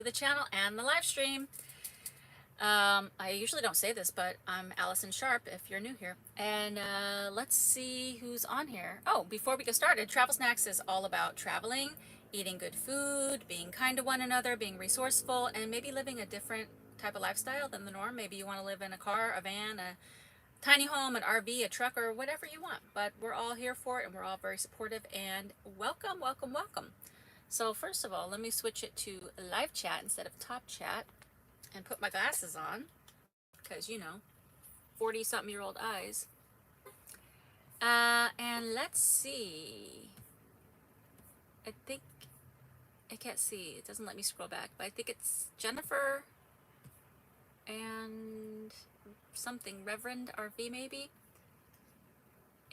the channel and the live stream. I usually don't say this, but I'm Allison Sharpe if you're new here. And let's see who's on here. Oh, before we get started, Travel Snacks is all about traveling, eating good food, being kind to one another, being resourceful, and maybe living a different type of lifestyle than the norm. Maybe you want to live in a car, a van, a tiny home, an RV, a truck, or whatever you want. But we're all here for it, and we're all very supportive. And welcome, welcome, welcome. So first of all, let me switch it to live chat instead of top chat and put my glasses on because, 40-something-year-old eyes. And let's see. I think, I can't see. It doesn't let me scroll back, but I think it's Jennifer and something, Reverend RV maybe.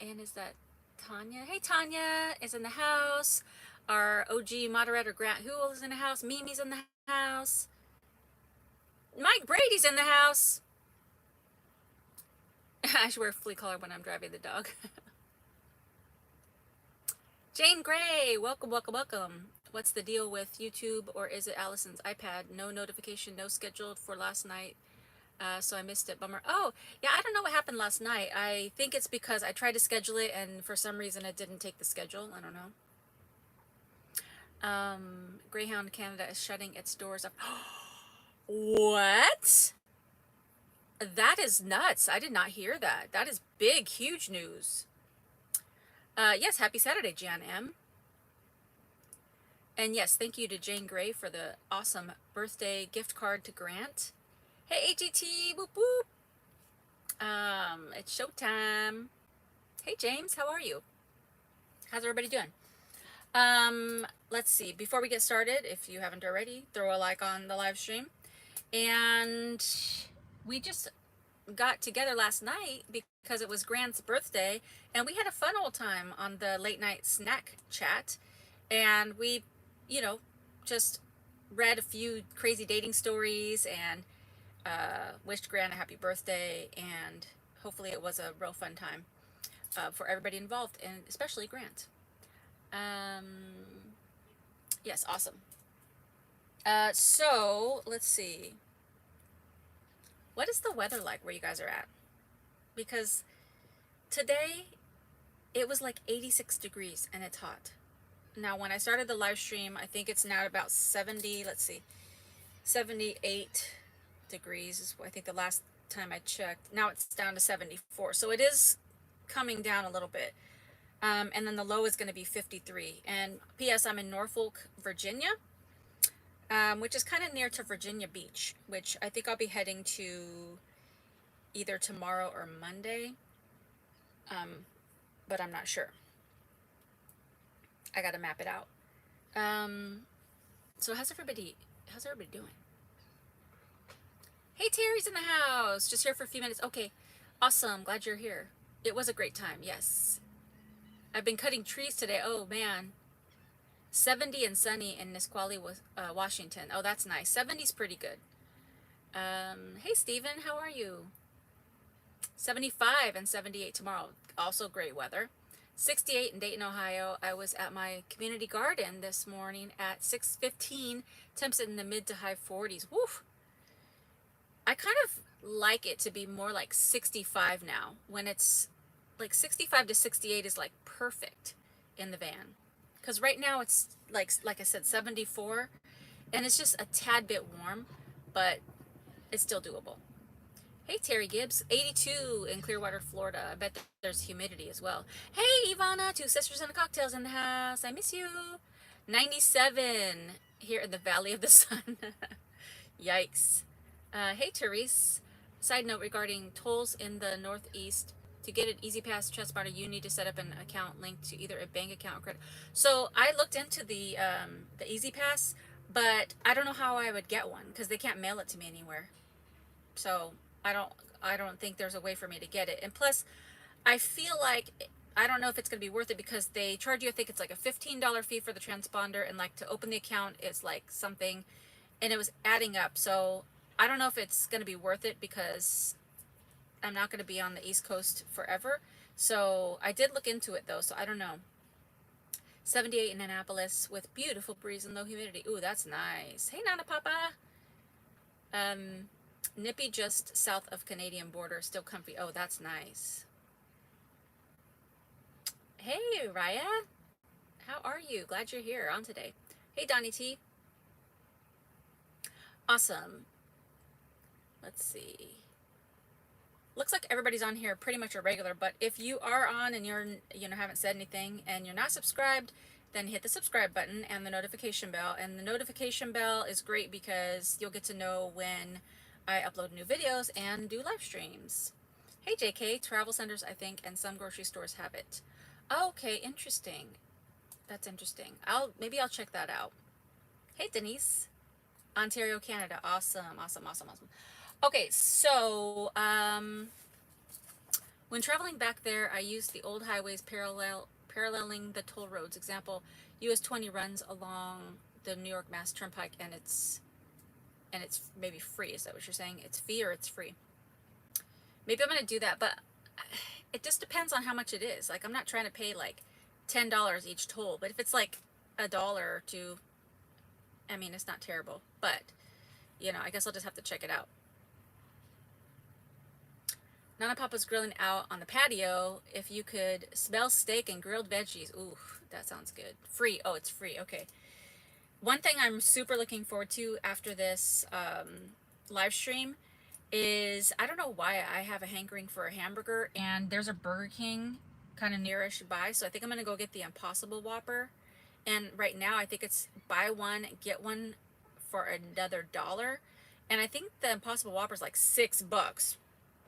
And is that Tanya? Hey, Tanya is in the house. Our OG moderator, Grant Hool, is in the house. Mimi's in the house. Mike Brady's in the house. I should wear flea collar when I'm driving the dog. Jane Gray, welcome, welcome, welcome. What's the deal with YouTube, or is it Allison's iPad? No notification, no scheduled for last night, so I missed it. Bummer. Oh, yeah, I don't know what happened last night. I think it's because I tried to schedule it, and for some reason it didn't take the schedule. I don't know. Greyhound Canada is shutting its doors up. What? That is nuts. I did not hear that. That is big, huge news. Yes, happy Saturday, Jan M. And yes, thank you to Jane Gray for the awesome birthday gift card to Grant. Hey, AGT, whoop whoop. It's showtime. Hey, James, how are you? How's everybody doing? Let's see. Before we get started, if you haven't already, throw a like on the live stream. And we just got together last night because it was Grant's birthday, and we had a fun old time on the late night snack chat. And we, just read a few crazy dating stories and wished Grant a happy birthday. And hopefully it was a real fun time for everybody involved, and especially Grant. Yes, awesome. So let's see. What is the weather like where you guys are at? Because today it was like 86 degrees and it's hot. Now, when I started the live stream, I think it's now about 70, let's see, 78 degrees is I think the last time I checked. Now it's down to 74. So it is coming down a little bit. And then the low is going to be 53. And P.S. I'm in Norfolk, Virginia, which is kind of near to Virginia Beach, which I think I'll be heading to either tomorrow or Monday, but I'm not sure. I got to map it out. So how's everybody doing? Hey, Terry's in the house, just here for a few minutes. Okay, awesome, glad you're here. It was a great time, yes. I've been cutting trees today. Oh man, 70 and sunny in Nisqually, Washington. Oh, that's nice. 70's pretty good. Hey, Steven, how are you? 75 and 78 tomorrow. Also great weather. 68 in Dayton, Ohio. I was at my community garden this morning at 6:15. Temps in the mid to high 40s. Woof. I kind of like it to be more like 65 now. When it's like 65 to 68 is like perfect in the van. Because right now it's like I said, 74, and it's just a tad bit warm, but it's still doable. Hey, Terry Gibbs, 82 in Clearwater, Florida. I bet there's humidity as well. Hey, Ivana, two sisters and a cocktails in the house. I miss you. 97 here in the Valley of the Sun. Yikes. Hey, Therese. Side note regarding tolls in the Northeast. To get an Easy Pass transponder, you need to set up an account linked to either a bank account or credit. So I looked into the Easy Pass, but I don't know how I would get one because they can't mail it to me anywhere. So I don't think there's a way for me to get it. And plus, I feel like I don't know if it's going to be worth it because they charge you, I think it's like a $15 fee for the transponder, and like to open the account it's like something, and it was adding up. So I don't know if it's going to be worth it because I'm not going to be on the East Coast forever. So I did look into it though, so I don't know. 78 in Annapolis with beautiful breeze and low humidity. Ooh, that's nice. Hey, Nana Papa. Nippy just south of Canadian border, still comfy. Oh, that's nice. Hey, Raya. How are you? Glad you're here on today. Hey, Donnie T. Awesome. Let's see. Looks like everybody's on here pretty much a regular, but if you are on and you're, haven't said anything and you're not subscribed, then hit the subscribe button and the notification bell. And the notification bell is great because you'll get to know when I upload new videos and do live streams. Hey, JK, travel centers, I think, and some grocery stores have it. Okay, interesting. That's interesting. Maybe I'll check that out. Hey, Denise. Ontario, Canada. Awesome, awesome, awesome, awesome. Okay, so when traveling back there, I used the old highways paralleling the toll roads. Example, US 20 runs along the New York Mass Turnpike, and it's maybe free. Is that what you're saying? It's fee or it's free? Maybe I'm gonna do that, but it just depends on how much it is. Like, I'm not trying to pay like $10 each toll, but if it's like $1 or $2, I mean, it's not terrible. But I guess I'll just have to check it out. Nana Papa's grilling out on the patio. If you could smell steak and grilled veggies. Ooh, that sounds good. Free. Oh, it's free. Okay. One thing I'm super looking forward to after this live stream is, I don't know why I have a hankering for a hamburger, and there's a Burger King kind of nearish by, so I think I'm going to go get the Impossible Whopper. And right now I think it's buy one, get one for another $1. And I think the Impossible Whopper is like $6,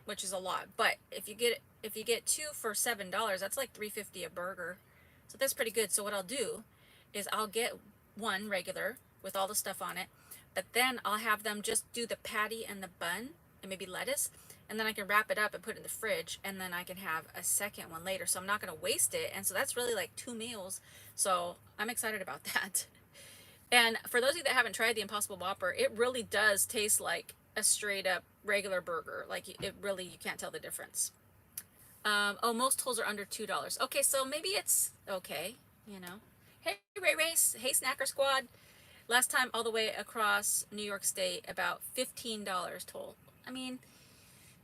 which is a lot. But if you get two for $7, that's like $3.50 a burger. So that's pretty good. So what I'll do is I'll get one regular with all the stuff on it, but then I'll have them just do the patty and the bun and maybe lettuce, and then I can wrap it up and put it in the fridge, and then I can have a second one later. So I'm not going to waste it. And so that's really like 2 meals. So I'm excited about that. And for those of you that haven't tried the Impossible Whopper, it really does taste like a straight up regular burger. Like, it really, you can't tell the difference. Oh, most tolls are under $2. Okay, so maybe it's okay, Hey, Ray Race. Hey, Snacker Squad. Last time all the way across New York State, about $15 toll. I mean,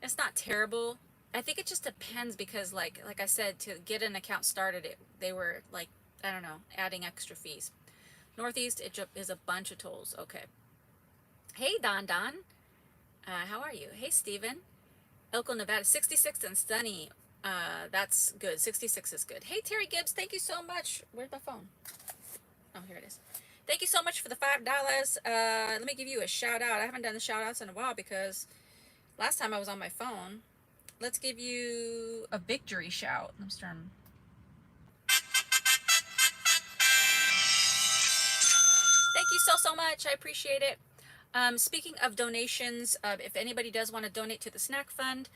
it's not terrible. I think it just depends because, like I said, to get an account started, they were like, I don't know, adding extra fees. Northeast, it is a bunch of tolls. Okay. Hey, Don. How are you? Hey, Steven. Elko, Nevada, 66 and sunny. That's good. 66 is good. Hey, Terry Gibbs, thank you so much. Where's my phone? Oh, here it is. Thank you so much for the $5. Let me give you a shout out. I haven't done the shout outs in a while because last time I was on my phone. Let's give you a victory shout. I'm starting. Thank you so much. I appreciate it. Speaking of donations, if anybody does want to donate to the snack fund,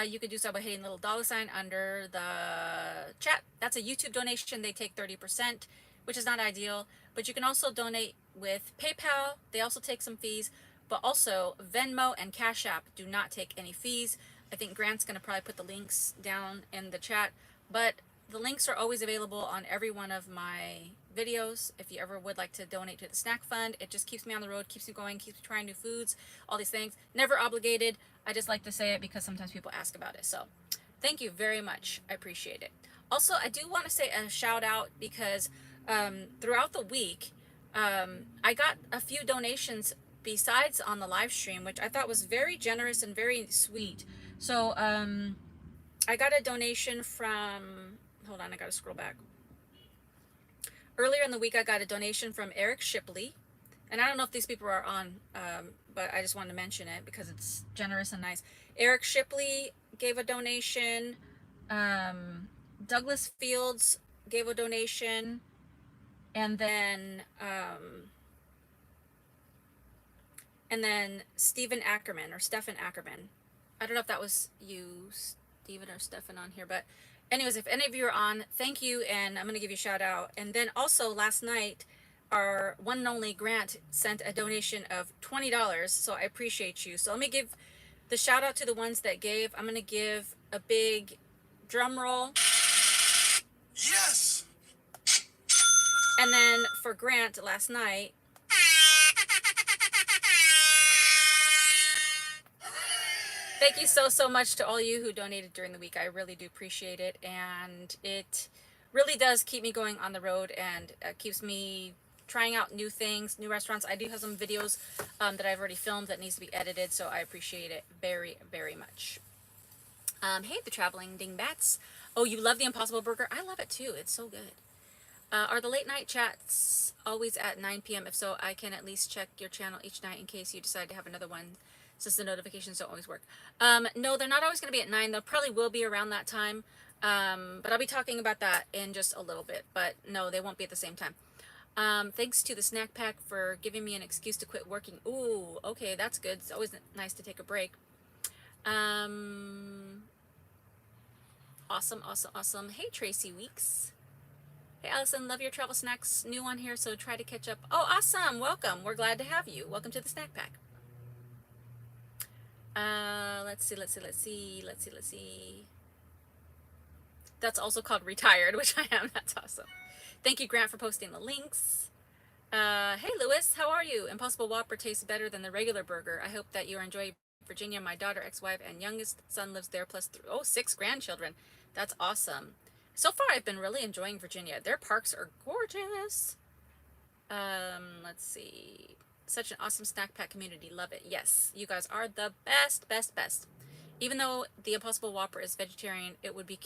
you could do so by hitting the little $sign under the chat. That's a YouTube donation. They take 30%, which is not ideal, but you can also donate with PayPal. They also take some fees, but also Venmo and Cash App do not take any fees. I think Grant's going to probably put the links down in the chat, but the links are always available on every one of my videos. If you ever would like to donate to the snack fund, it just keeps me on the road, keeps me going, keeps me trying new foods, all these things. Never obligated. I just like to say it because sometimes people ask about it. So thank you very much. I appreciate it. Also, I do want to say a shout out because throughout the week, I got a few donations besides on the live stream, which I thought was very generous and very sweet. So I got a donation from, hold on, I got to scroll back. Earlier in the week, I got a donation from Eric Shipley. And I don't know if these people are on, but I just wanted to mention it because it's generous and nice. Eric Shipley gave a donation. Douglas Fields gave a donation. And then Stephen Ackerman. I don't know if that was you, Stephen or Stefan, on here, but anyways, if any of you are on, thank you, and I'm going to give you a shout out. And then also last night, our one and only Grant sent a donation of $20, so I appreciate you. So let me give the shout out to the ones that gave. I'm going to give a big drum roll. Yes! And then for Grant last night, thank you so much to all you who donated during the week. I really do appreciate it, and it really does keep me going on the road, and keeps me trying out new things, new restaurants. I do have some videos that I've already filmed that needs to be edited, so I appreciate it very much. Hey, the traveling dingbats. Oh, you love the Impossible Burger? I love it too. It's so good. Are the late night chats always at 9 p.m.? If so, I can at least check your channel each night in case you decide to have another one, since the notifications don't always work. No, they're not always going to be at 9. They probably will be around that time. But I'll be talking about that in just a little bit. But no, they won't be at the same time. Thanks to the snack pack for giving me an excuse to quit working. Ooh, okay, that's good. It's always nice to take a break. Awesome. Hey, Tracy Weeks. Hey, Allison, love your travel snacks. New on here, so try to catch up. Oh, awesome. Welcome. We're glad to have you. Welcome to the snack pack. Let's see. That's also called retired, which I am. That's awesome. Thank you, Grant, for posting the links. Hey, Lewis, how are you? Impossible Whopper tastes better than the regular burger. I hope that you are enjoying Virginia. My daughter, ex-wife, and youngest son lives there, plus 6 grandchildren. That's awesome. So far, I've been really enjoying Virginia. Their parks are gorgeous. Let's see. Such an awesome snack pack community. Love it. Yes, you guys are the best. Even though the Impossible Whopper is vegetarian, I would be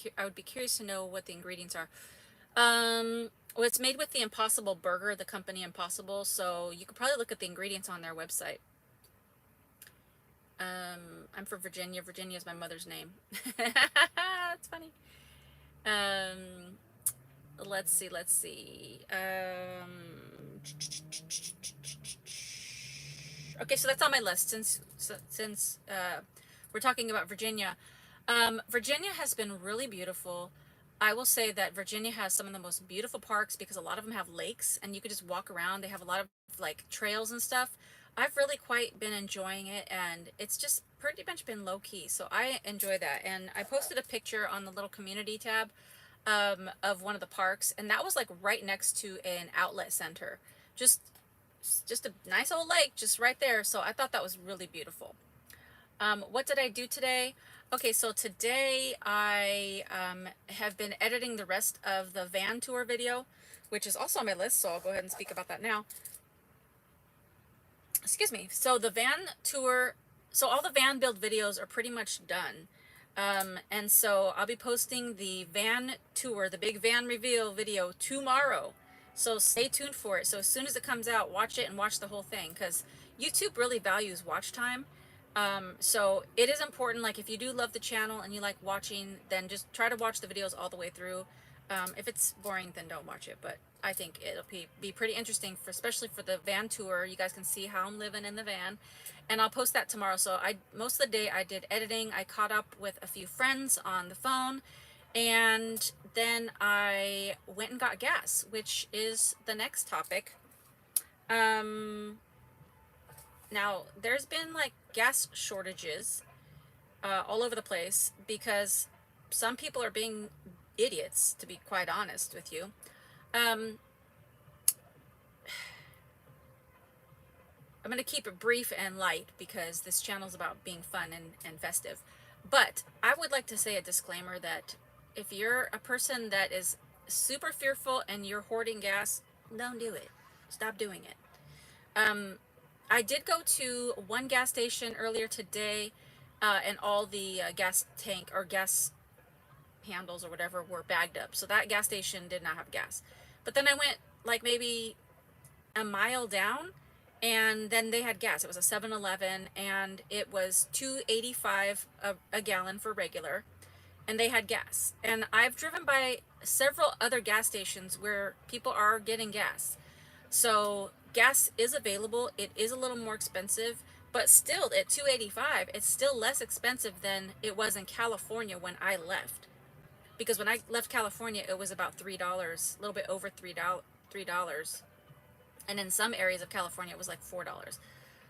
curious to know what the ingredients are. Well, it's made with the Impossible Burger, the company Impossible, so you could probably look at the ingredients on their website. I'm from Virginia. Virginia is my mother's name. That's funny. Let's see. Okay, so that's on my list since we're talking about Virginia. Virginia has been really beautiful. I will say that Virginia has some of the most beautiful parks because a lot of them have lakes and you could just walk around. They have a lot of like trails and stuff. I've really quite been enjoying it, and it's just pretty much been low key. So I enjoy that. And I posted a picture on the little community tab of one of the parks, and that was like right next to an outlet center. Just a nice old lake just right there. So I thought that was really beautiful. What did I do today? Okay, so today I have been editing the rest of the van tour video, which is also on my list, so I'll go ahead and speak about that now. Excuse me. So the van tour, so all the van build videos are pretty much done. And so I'll be posting the van tour, the big van reveal video tomorrow. So stay tuned for it. So as soon as it comes out, watch it and watch the whole thing, because YouTube really values watch time. So it is important, like if you do love the channel and you like watching, then just try to watch the videos all the way through. If it's boring, then don't watch it, but I think it'll be pretty interesting, especially for the van tour. You guys can see how I'm living in the van, and I'll post that tomorrow. So most of the day I did editing. I caught up with a few friends on the phone, and then I went and got gas, which is the next topic. Now, there's been like gas shortages all over the place because some people are being idiots, to be quite honest with you. I'm going to keep it brief and light because this channel is about being fun and festive. But I would like to say a disclaimer that if you're a person that is super fearful and you're hoarding gas, don't do it. Stop doing it. I did go to one gas station earlier today, and all the gas tank or gas handles or whatever were bagged up. So that gas station did not have gas. But then I went like maybe a mile down, and then they had gas. It was a 7-Eleven, and it was $2.85 a gallon for regular, and they had gas. And I've driven by several other gas stations where people are getting gas. So gas is available. It is a little more expensive, but still at $2.85, it's still less expensive than it was in California when I left. Because when I left California, it was about $3, a little bit over $3. And in some areas of California, it was like $4.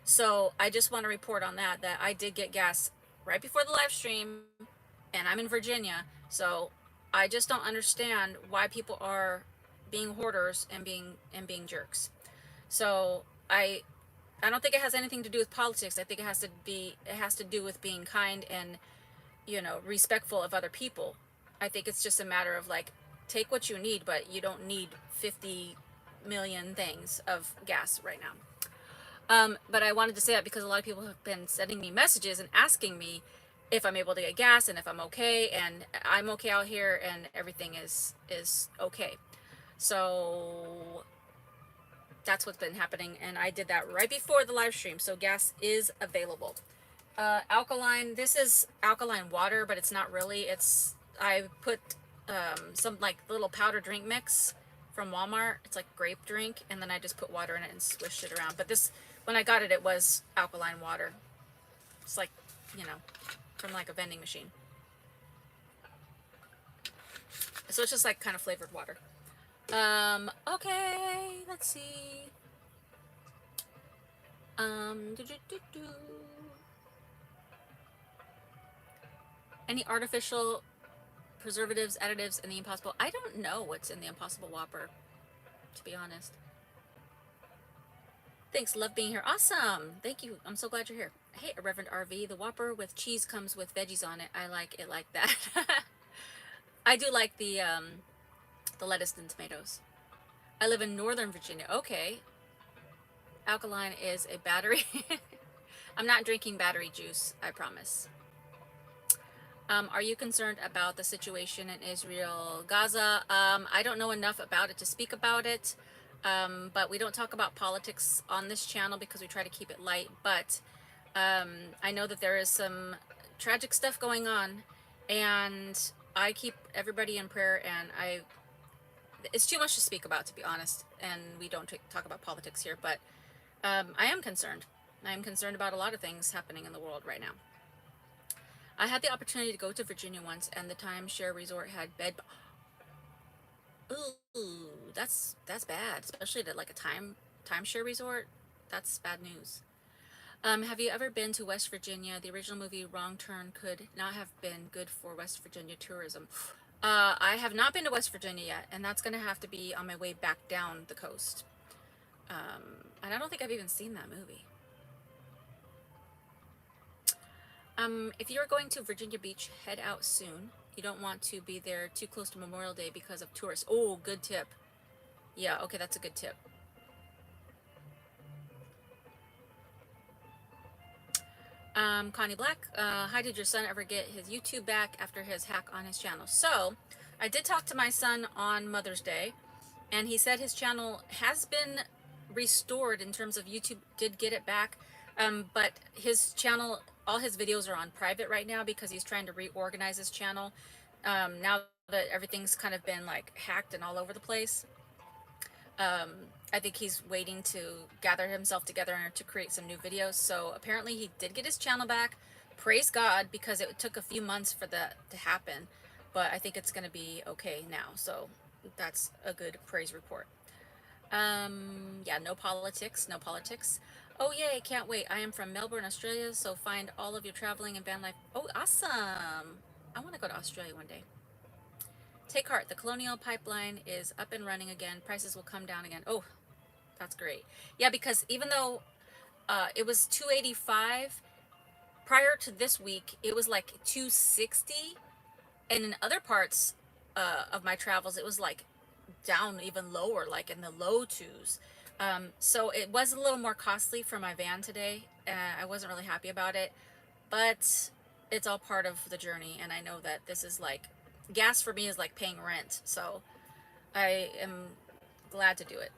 So I just want to report on that I did get gas right before the live stream, and I'm in Virginia. So I just don't understand why people are being hoarders and being jerks. So I don't think it has anything to do with politics. I think it has to do with being kind and, you know, respectful of other people. I think it's just a matter of like, take what you need, but you don't need 50 million things of gas right now. But I wanted to say that because a lot of people have been sending me messages and asking me if I'm able to get gas and if I'm okay, and I'm okay out here and everything is okay. So that's what's been happening, and I did that right before the live stream. So gas is available. Alkaline. This is alkaline water, but it's not really. I put some like little powder drink mix from Walmart. It's like grape drink, and then I just put water in it and swished it around. But this, when I got it, it was alkaline water. It's like, you know, from like a vending machine. So it's just like kind of flavored water. Okay, let's see. Do, do, do, do. Any artificial preservatives, additives in the Impossible? I don't know what's in the Impossible Whopper, to be honest. Thanks, love being here. Awesome. Thank you. I'm so glad you're here. Hey, Reverend RV, the Whopper with cheese comes with veggies on it. I like it like that. I do like the lettuce and tomatoes. I live in Northern Virginia. Okay. Alkaline is a battery. I'm not drinking battery juice, I promise. Are you concerned about the situation in Israel, Gaza? I don't know enough about it to speak about it, but we don't talk about politics on this channel because we try to keep it light. But I know that there is some tragic stuff going on, and I keep everybody in prayer, and it's too much to speak about, to be honest, and we don't talk about politics here, but I am concerned. I'm concerned about a lot of things happening in the world right now. I had the opportunity to go to Virginia once, and the timeshare resort had bed. Ooh, that's bad, especially to like a timeshare resort. That's bad news. Have you ever been to West Virginia? The original movie Wrong Turn could not have been good for West Virginia tourism. I have not been to West Virginia yet, and that's going to have to be on my way back down the coast. And I don't think I've even seen that movie. If you're going to Virginia Beach, head out soon. You don't want to be there too close to Memorial Day because of tourists. Oh, good tip. Yeah, okay, that's a good tip. Connie Black, hi, did your son ever get his YouTube back after his hack on his channel? So, I did talk to my son on Mother's Day, and he said his channel has been restored in terms of YouTube did get it back, but his channel, all his videos are on private right now because he's trying to reorganize his channel, now that everything's kind of been like hacked and all over the place. I think he's waiting to gather himself together to create some new videos. So apparently he did get his channel back. Praise God, because it took a few months for that to happen. But I think it's going to be okay now. So that's a good praise report. Yeah, no politics, no politics. Oh, yay, can't wait. I am from Melbourne, Australia, so find all of your traveling and van life. Oh, awesome. I want to go to Australia one day. Take heart, the Colonial Pipeline is up and running again. Prices will come down again. Oh, that's great. Yeah, because even though it was $285 prior to this week, it was like $260, and in other parts of my travels, it was like down even lower, like in the low twos. So it was a little more costly for my van today. I wasn't really happy about it, but it's all part of the journey, and I know that this is like, gas for me is like paying rent, so I am glad to do it.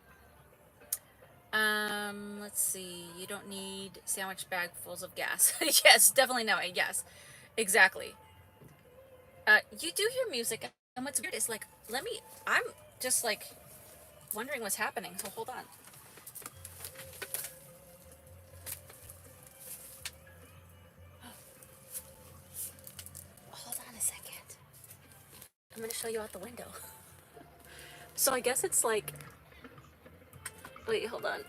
Let's see. You don't need sandwich bag fulls of gas. Yes, definitely no. Yes, exactly. You do hear music, and what's weird is like, I'm just like wondering what's happening. So hold on. Hold on a second. I'm gonna show you out the window. So I guess it's like, wait, hold on.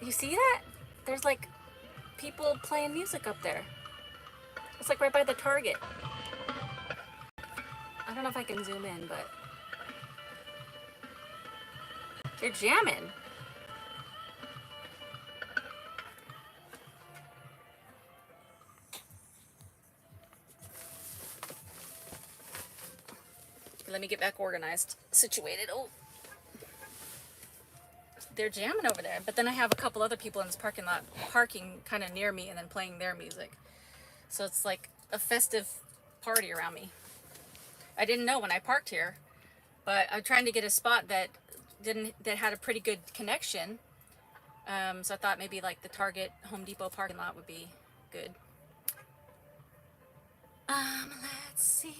You see that? There's like people playing music up there. It's like right by the Target. I don't know if I can zoom in, but They're jamming. Let me get back organized, situated. Oh, they're jamming over there. But then I have a couple other people in this parking lot parking kind of near me and then playing their music. So it's like a festive party around me. I didn't know when I parked here, but I'm trying to get a spot that had a pretty good connection. So I thought maybe like the Target Home Depot parking lot would be good. Let's see.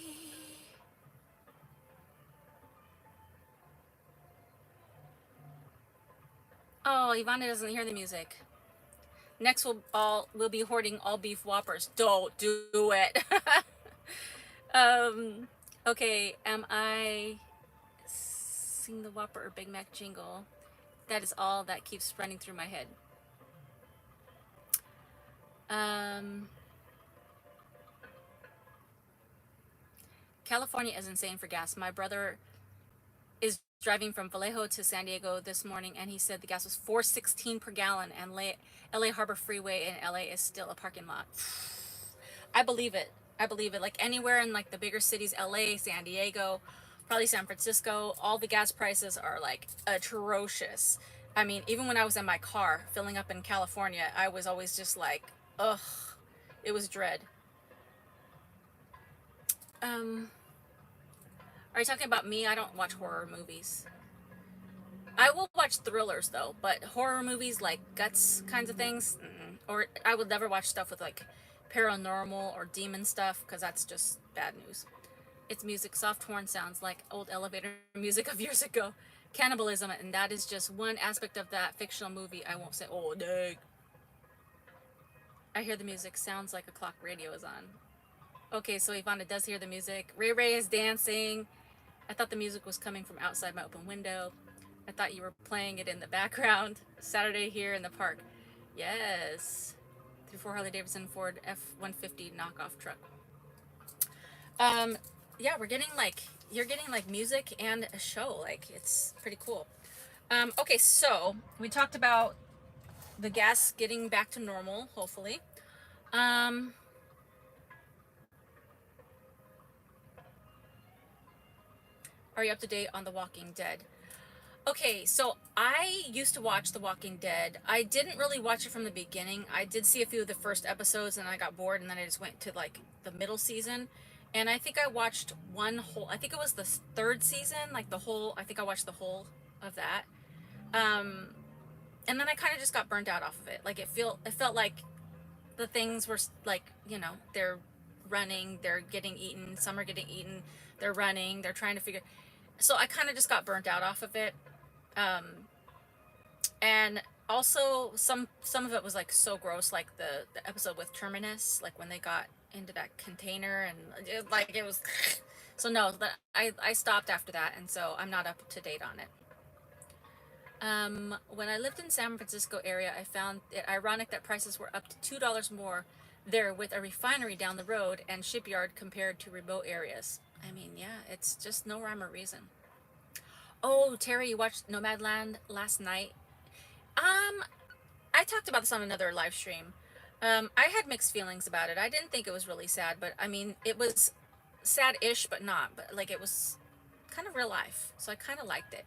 Oh, Ivana doesn't hear the music. Next we'll be hoarding all beef Whoppers. Don't do it. Okay, am I sing the Whopper or Big Mac jingle? That is all that keeps running through my head. California is insane for gas. My brother is driving from Vallejo to San Diego this morning, and he said the gas was $4.16 per gallon, and LA Harbor Freeway in LA is still a parking lot. I believe it. I believe it. Like anywhere in like the bigger cities, LA, San Diego, probably San Francisco, all the gas prices are like atrocious. I mean, even when I was in my car filling up in California, I was always just like, ugh, it was dread. Are you talking about me? I don't watch horror movies. I will watch thrillers though, but horror movies like guts kinds of things, or I would never watch stuff with like paranormal or demon stuff because that's just bad news. It's music, soft horn sounds like old elevator music of years ago. Cannibalism, and that is just one aspect of that fictional movie. I won't say, oh, dang. I hear the music, sounds like a clock radio is on. Okay, so Ivana does hear the music. Ray Ray is dancing. I thought the music was coming from outside my open window. I thought you were playing it in the background. Saturday here in the park. Yes. 3-4 Harley Davidson Ford F-150 knockoff truck. Yeah, you're getting like music and a show. Like, it's pretty cool. Okay, so we talked about the gas getting back to normal, hopefully. Are you up to date on The Walking Dead? Okay, so I used to watch The Walking Dead. I didn't really watch it from the beginning. I did see a few of the first episodes and I got bored, and then I just went to like the middle season. And I think I watched I think it was the third season, like I think I watched the whole of that. And then I kind of just got burnt out off of it. Like it felt like the things were like, they're running, they're getting eaten, some are getting eaten, they're running, they're trying to figure. So I kind of just got burnt out off of it. And also some of it was like so gross, like the episode with Terminus, like when they got into that container and it was so no, that I stopped after that, and so I'm not up to date on it. When I lived in San Francisco area, I found it ironic that prices were up to $2 more there with a refinery down the road and shipyard compared to remote areas. I mean, yeah, it's just no rhyme or reason. Oh, Terry, you watched Nomadland last night? I talked about this on another live stream. I had mixed feelings about it. I didn't think it was really sad, but I mean, it was sad-ish, but not. But like, it was kind of real life, so I kind of liked it.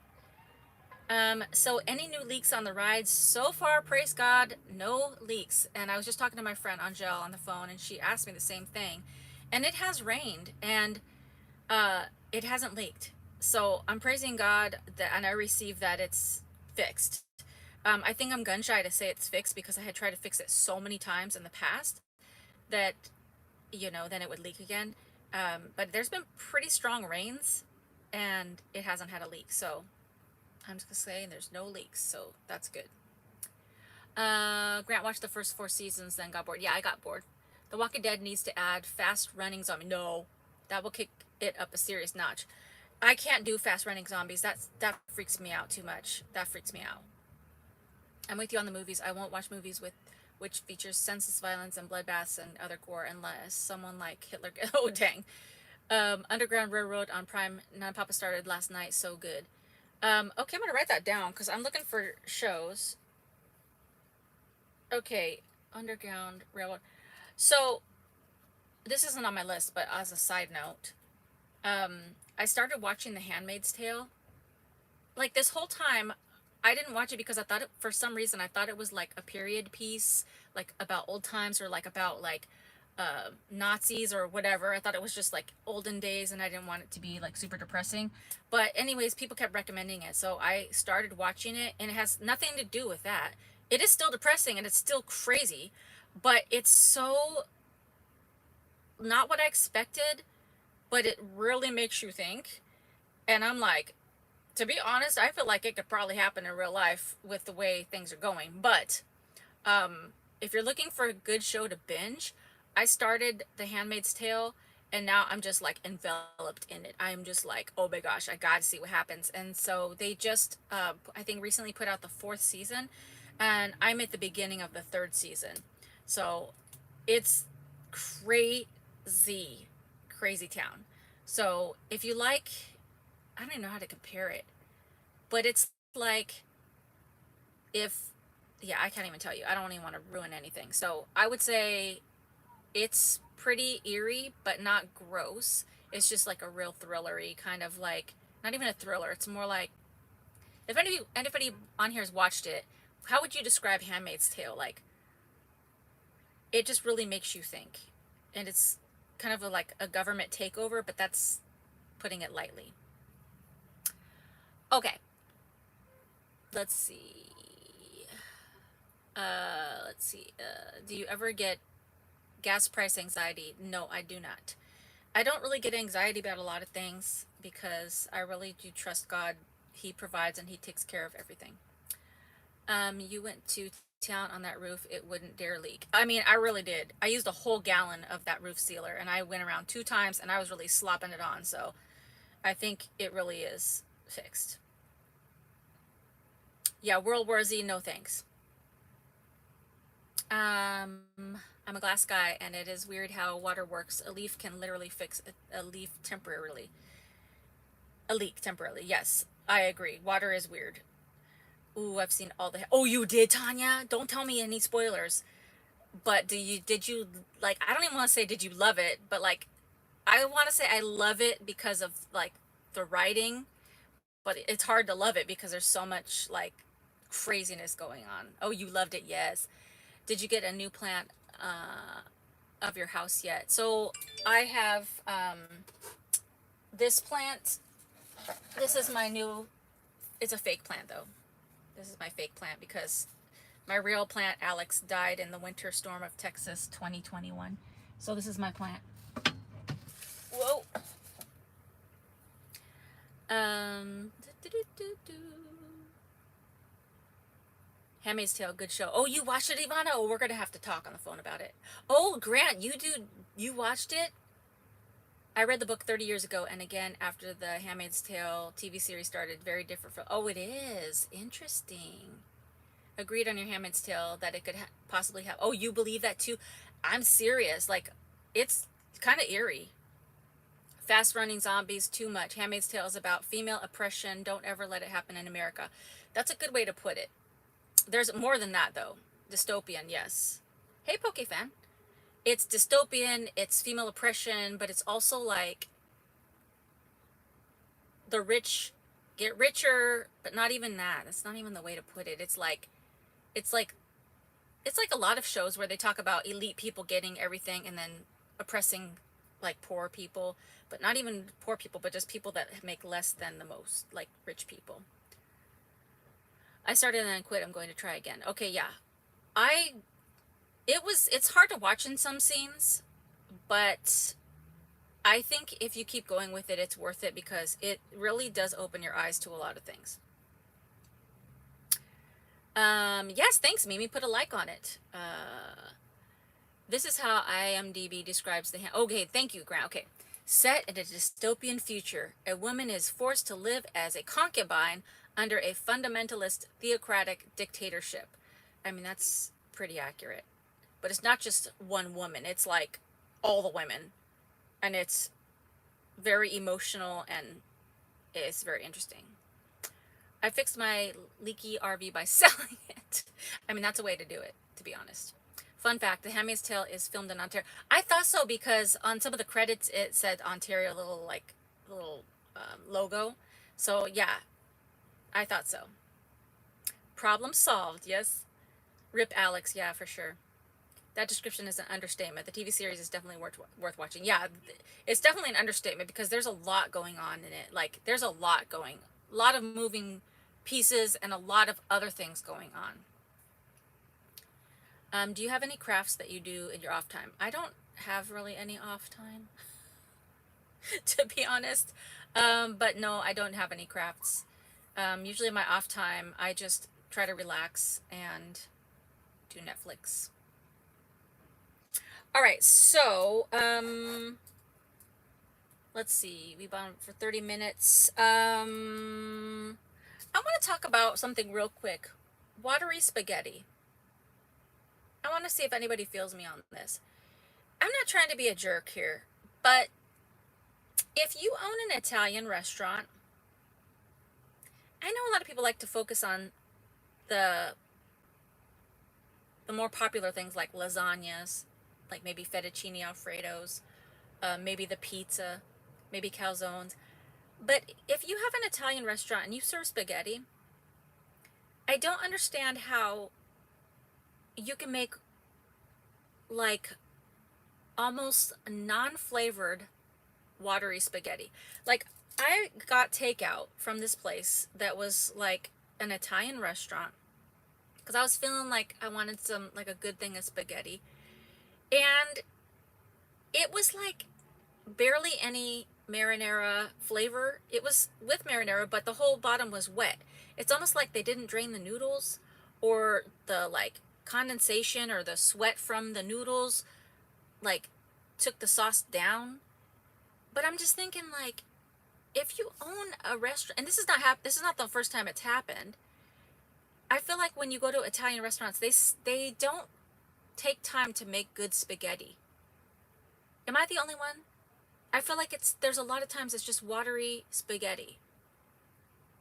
So any new leaks on the rides? So far, praise God, no leaks. And I was just talking to my friend Angel on the phone, and she asked me the same thing. And it has rained, and it hasn't leaked. So I'm praising God that, and I received that it's fixed. I think I'm gun shy to say it's fixed because I had tried to fix it so many times in the past that, then it would leak again. But there's been pretty strong rains, and it hasn't had a leak. So I'm just gonna say there's no leaks, so that's good. Grant watched the first 4 seasons, then got bored. Yeah, I got bored. The Walking Dead needs to add fast running zombie. No, that will kick it up a serious notch. I can't do fast running zombies. That freaks me out too much. That freaks me out. I'm with you on the movies. I won't watch movies which features senseless violence and bloodbaths and other gore unless someone like Hitler. Oh dang. Underground Railroad on Prime. Papa started last night. So good. Okay, I'm gonna write that down because I'm looking for shows. Okay, Underground Railroad. So this isn't on my list, but as a side note, I started watching The Handmaid's Tale. Like this whole time, I didn't watch it because I thought it, for some reason, I thought it was like a period piece, like about old times or like about like Nazis or whatever. I thought it was just like olden days and I didn't want it to be like super depressing. But, anyways, people kept recommending it. So I started watching it and it has nothing to do with that. It is still depressing and it's still crazy, but it's so not what I expected, but it really makes you think. And I'm like, to be honest, I feel like it could probably happen in real life with the way things are going. But if you're looking for a good show to binge, I started The Handmaid's Tale, and now I'm just like enveloped in it. I'm just like, oh my gosh, I gotta see what happens. And so they just, I think, recently put out the fourth season, and I'm at the beginning of the third season. So it's crazy, crazy town. So if you like, I don't even know how to compare it, but it's like if, yeah, I can't even tell you. I don't even want to ruin anything. So I would say it's pretty eerie, but not gross. It's just like a real thrillery kind of like, not even a thriller. It's more like, if anybody on here has watched it, how would you describe Handmaid's Tale? Like, it just really makes you think, and it's kind of like a government takeover, but that's putting it lightly. Okay, let's see. Let's see. Do you ever get gas price anxiety? No, I do not. I don't really get anxiety about a lot of things because I really do trust God. He provides and he takes care of everything. You went to town on that roof. It wouldn't dare leak. I mean, I really did. I used a whole gallon of that roof sealer and I went around 2 times and I was really slopping it on. So I think it really is fixed. Yeah, World War Z, no thanks. Um, I'm a glass guy, and it is weird how water works. A leaf can literally fix a leaf temporarily. A leak temporarily. Yes, I agree. Water is weird. Ooh, I've seen all the. Oh, you did, Tanya? Don't tell me any spoilers. But did you like? I don't even want to say did you love it, but like, I want to say I love it because of like the writing. But it's hard to love it because there's so much like craziness going on. Oh, you loved it, yes. Did you get a new plant of your house yet? So I have this plant. This is my new. It's a fake plant though. This is my fake plant because my real plant Alex died in the winter storm of Texas 2021. So this is my plant. Whoa. Um. Handmaid's Tale, good show. Oh, you watched it, Ivana? Oh, we're gonna have to talk on the phone about it. Oh, Grant, you watched it? I read the book 30 years ago, and again after the Handmaid's Tale TV series started. Very different from. Oh, it is interesting. Agreed on your Handmaid's Tale that it could possibly have. Oh, you believe that too? I'm serious. Like, it's kind of eerie. Fast running zombies, too much. Handmaid's Tale is about female oppression. Don't ever let it happen in America. That's a good way to put it. There's more than that, though. Dystopian, yes. Hey, Pokefan. It's dystopian, it's female oppression, but it's also like the rich get richer, but not even that. That's not even the way to put it. It's like it's like a lot of shows where they talk about elite people getting everything and then oppressing like poor people, but not even poor people, but just people that make less than the most, like rich people. I started and then quit. I'm going to try again. Okay, yeah. I it's hard to watch in some scenes, but I think if you keep going with it, it's worth it because it really does open your eyes to a lot of things. Yes, thanks, Mimi. Put a like on it. This is how IMDb describes the. Okay, thank you, Grant. Okay. Set in a dystopian future, a woman is forced to live as a concubine under a fundamentalist theocratic dictatorship. I mean, that's pretty accurate. But it's not just one woman, it's like all the women. And it's very emotional and it's very interesting. I fixed my leaky RV by selling it. I mean, that's a way to do it, to be honest. Fun fact, The Handmaid's Tale is filmed in Ontario. I thought so because on some of the credits it said Ontario, little logo. So yeah, I thought so. Problem solved, yes. Rip Alex, yeah, for sure. That description is an understatement. The TV series is definitely worth watching. Yeah, it's definitely an understatement because there's a lot going on in it. Like there's a lot of moving pieces and a lot of other things going on. Do you have any crafts that you do in your off time? I don't have really any off time, to be honest. But no, I don't have any crafts. Usually my off time, I just try to relax and do Netflix. All right, so let's see. We've been on for 30 minutes. I want to talk about something real quick. Watery spaghetti. I want to see if anybody feels me on this. I'm not trying to be a jerk here, but if you own an Italian restaurant, I know a lot of people like to focus on the the more popular things like lasagnas, like maybe fettuccine alfredos, maybe the pizza, maybe calzones. But if you have an Italian restaurant and you serve spaghetti, I don't understand how you can make like almost non-flavored watery spaghetti. Like I got takeout from this place that was like an Italian restaurant because I was feeling like I wanted some like a good thing of spaghetti. And it was like barely any marinara flavor. It was with marinara, but the whole bottom was wet. It's almost like they didn't drain the noodles or the like condensation or the sweat from the noodles like took the sauce down. But I'm just thinking like if you own a restaurant, and this is not the first time it's happened. I feel like when you go to Italian restaurants, they don't take time to make good spaghetti. Am I the only one? I feel like there's a lot of times it's just watery spaghetti.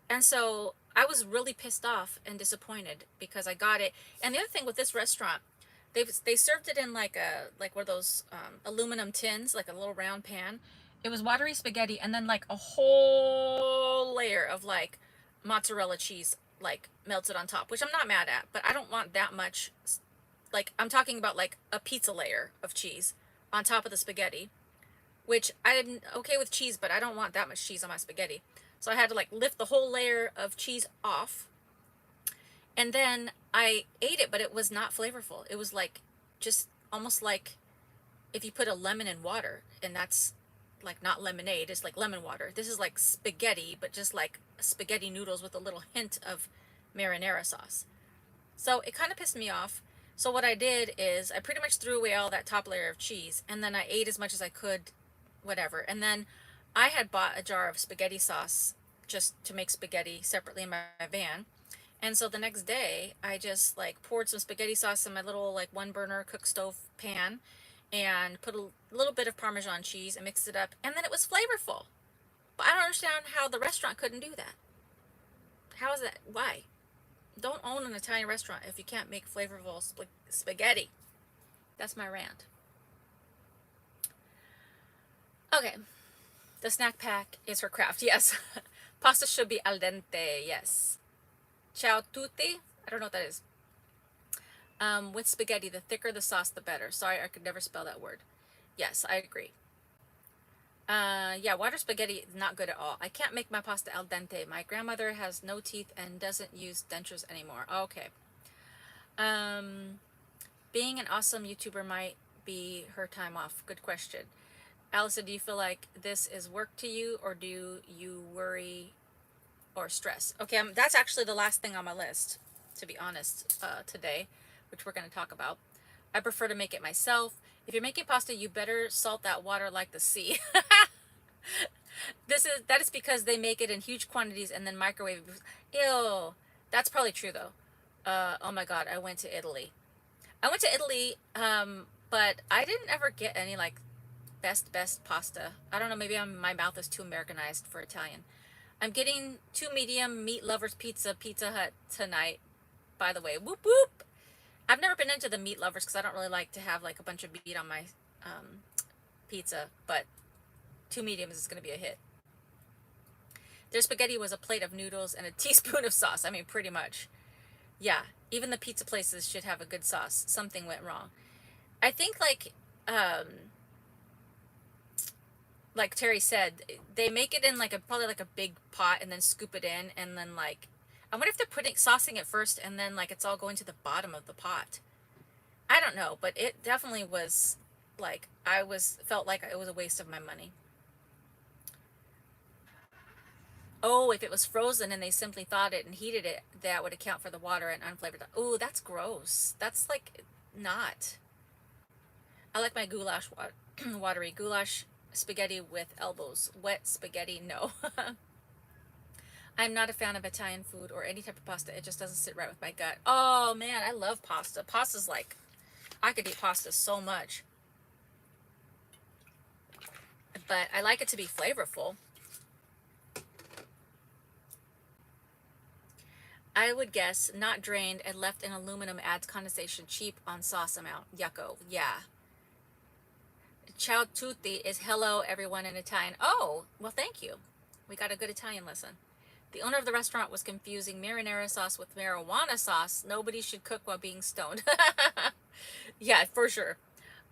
And so I was really pissed off and disappointed because I got it. And the other thing with this restaurant, they served it in like one of those aluminum tins, like a little round pan. It was watery spaghetti and then like a whole layer of like mozzarella cheese like melted on top, which I'm not mad at, but I don't want that much. Like I'm talking about like a pizza layer of cheese on top of the spaghetti, which I'm okay with cheese, but I don't want that much cheese on my spaghetti. So I had to like lift the whole layer of cheese off. And then I ate it, but it was not flavorful. It was like just almost like if you put a lemon in water, and that's like not lemonade, it's like lemon water. This is like spaghetti, but just like spaghetti noodles with a little hint of marinara sauce. So it kind of pissed me off. So what I did is I pretty much threw away all that top layer of cheese, and then I ate as much as I could, whatever. And then I had bought a jar of spaghetti sauce just to make spaghetti separately in my van. And so the next day, I just like poured some spaghetti sauce in my little like one burner cook stove pan and put a little bit of Parmesan cheese and mixed it up. And then it was flavorful. But I don't understand how the restaurant couldn't do that. How is that? Why? Don't own an Italian restaurant if you can't make flavorful spaghetti. That's my rant. Okay. The snack pack is for craft. Yes. Pasta should be al dente. Yes. Ciao tutti. I don't know what that is. With spaghetti, the thicker the sauce, the better. Sorry, I could never spell that word. Yes, I agree. Yeah, water spaghetti is not good at all. I can't make my pasta al dente. My grandmother has no teeth and doesn't use dentures anymore. Okay. Being an awesome YouTuber might be her time off. Good question. Allison, do you feel like this is work to you, or do you worry or stress? Okay, that's actually the last thing on my list, to be honest, today, which we're going to talk about. I prefer to make it myself. If you're making pasta, you better salt that water like the sea. That is because they make it in huge quantities and then microwave it. Ew. That's probably true though. Oh my god, I went to Italy. But I didn't ever get any like best pasta. I don't know, maybe my mouth is too Americanized for Italian. I'm getting 2 medium meat lovers Pizza Hut tonight, by the way. Whoop whoop. I've never been into the meat lovers because I don't really like to have like a bunch of meat on my pizza, but 2 mediums is going to be a hit. Their spaghetti was a plate of noodles and a teaspoon of sauce. I mean, pretty much. Yeah, even the pizza places should have a good sauce. Something went wrong. I think like Terry said, they make it in like probably like a big pot and then scoop it in and then like, I wonder if they're saucing it first and then like it's all going to the bottom of the pot. I don't know, but it definitely was like, felt like it was a waste of my money. Oh, if it was frozen and they simply thawed it and heated it, that would account for the water and unflavored. Oh, that's gross. That's like not. I like my goulash watery goulash spaghetti with elbows. Wet spaghetti, no. I'm not a fan of Italian food or any type of pasta. It just doesn't sit right with my gut. Oh man, I love pasta. Pasta's like, I could eat pasta so much. But I like it to be flavorful. I would guess not drained and left in aluminum adds condensation, cheap on sauce amount. Yucko. Yeah. Ciao tutti is hello everyone in Italian. Oh, well thank you. We got a good Italian lesson. The owner of the restaurant was confusing marinara sauce with marijuana sauce. Nobody should cook while being stoned. Yeah, for sure.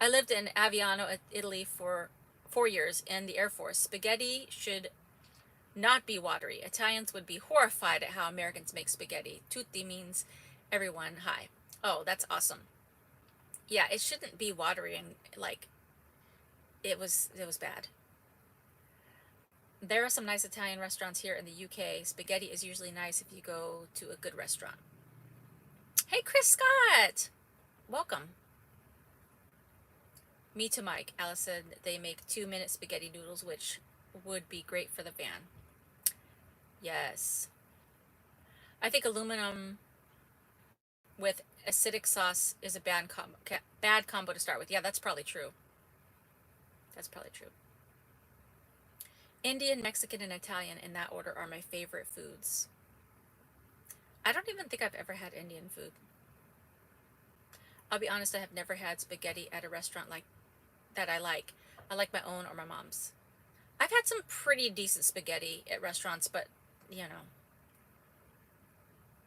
I lived in Aviano, Italy for 4 years in the Air Force. Spaghetti should not be watery. Italians would be horrified at how Americans make spaghetti. Tutti means everyone. Hi. Oh, that's awesome. Yeah, it shouldn't be watery and like it was bad. There are some nice Italian restaurants here in the UK. Spaghetti is usually nice if you go to a good restaurant. Hey, Chris Scott! Welcome. Me to Mike. Allison, they make 2-minute spaghetti noodles, which would be great for the van. Yes. I think aluminum with acidic sauce is a bad combo to start with. Yeah, that's probably true. That's probably true. Indian, Mexican, and Italian in that order are my favorite foods. I don't even think I've ever had Indian food. I'll be honest, I have never had spaghetti at a restaurant like that I like. I like my own or my mom's. I've had some pretty decent spaghetti at restaurants, but you know,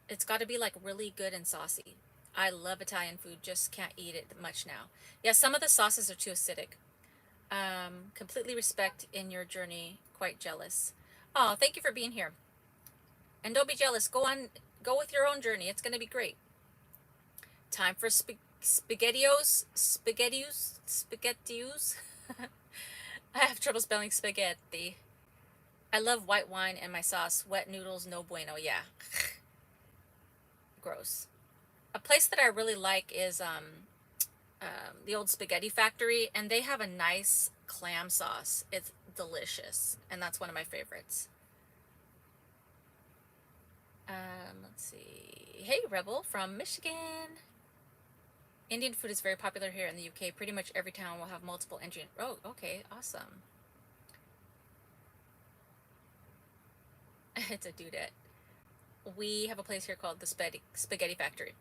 it's got to be like really good and saucy. I love Italian food, just can't eat it much now. Yeah, some of the sauces are too acidic. Completely respect in your journey. Quite jealous. Oh, thank you for being here. And don't be jealous. Go on, go with your own journey. It's going to be great. Time for spaghettios. I have trouble spelling spaghetti. I love white wine and my sauce. Wet noodles, no bueno. Yeah. Gross. A place that I really like is the old Spaghetti Factory, and they have a nice clam sauce. It's delicious, and that's one of my favorites. Let's see. Hey, Rebel from Michigan. Indian food is very popular here in the UK. Pretty much every town will have multiple Indian. Oh, okay, awesome. It's a dudette. We have a place here called the Spaghetti Factory.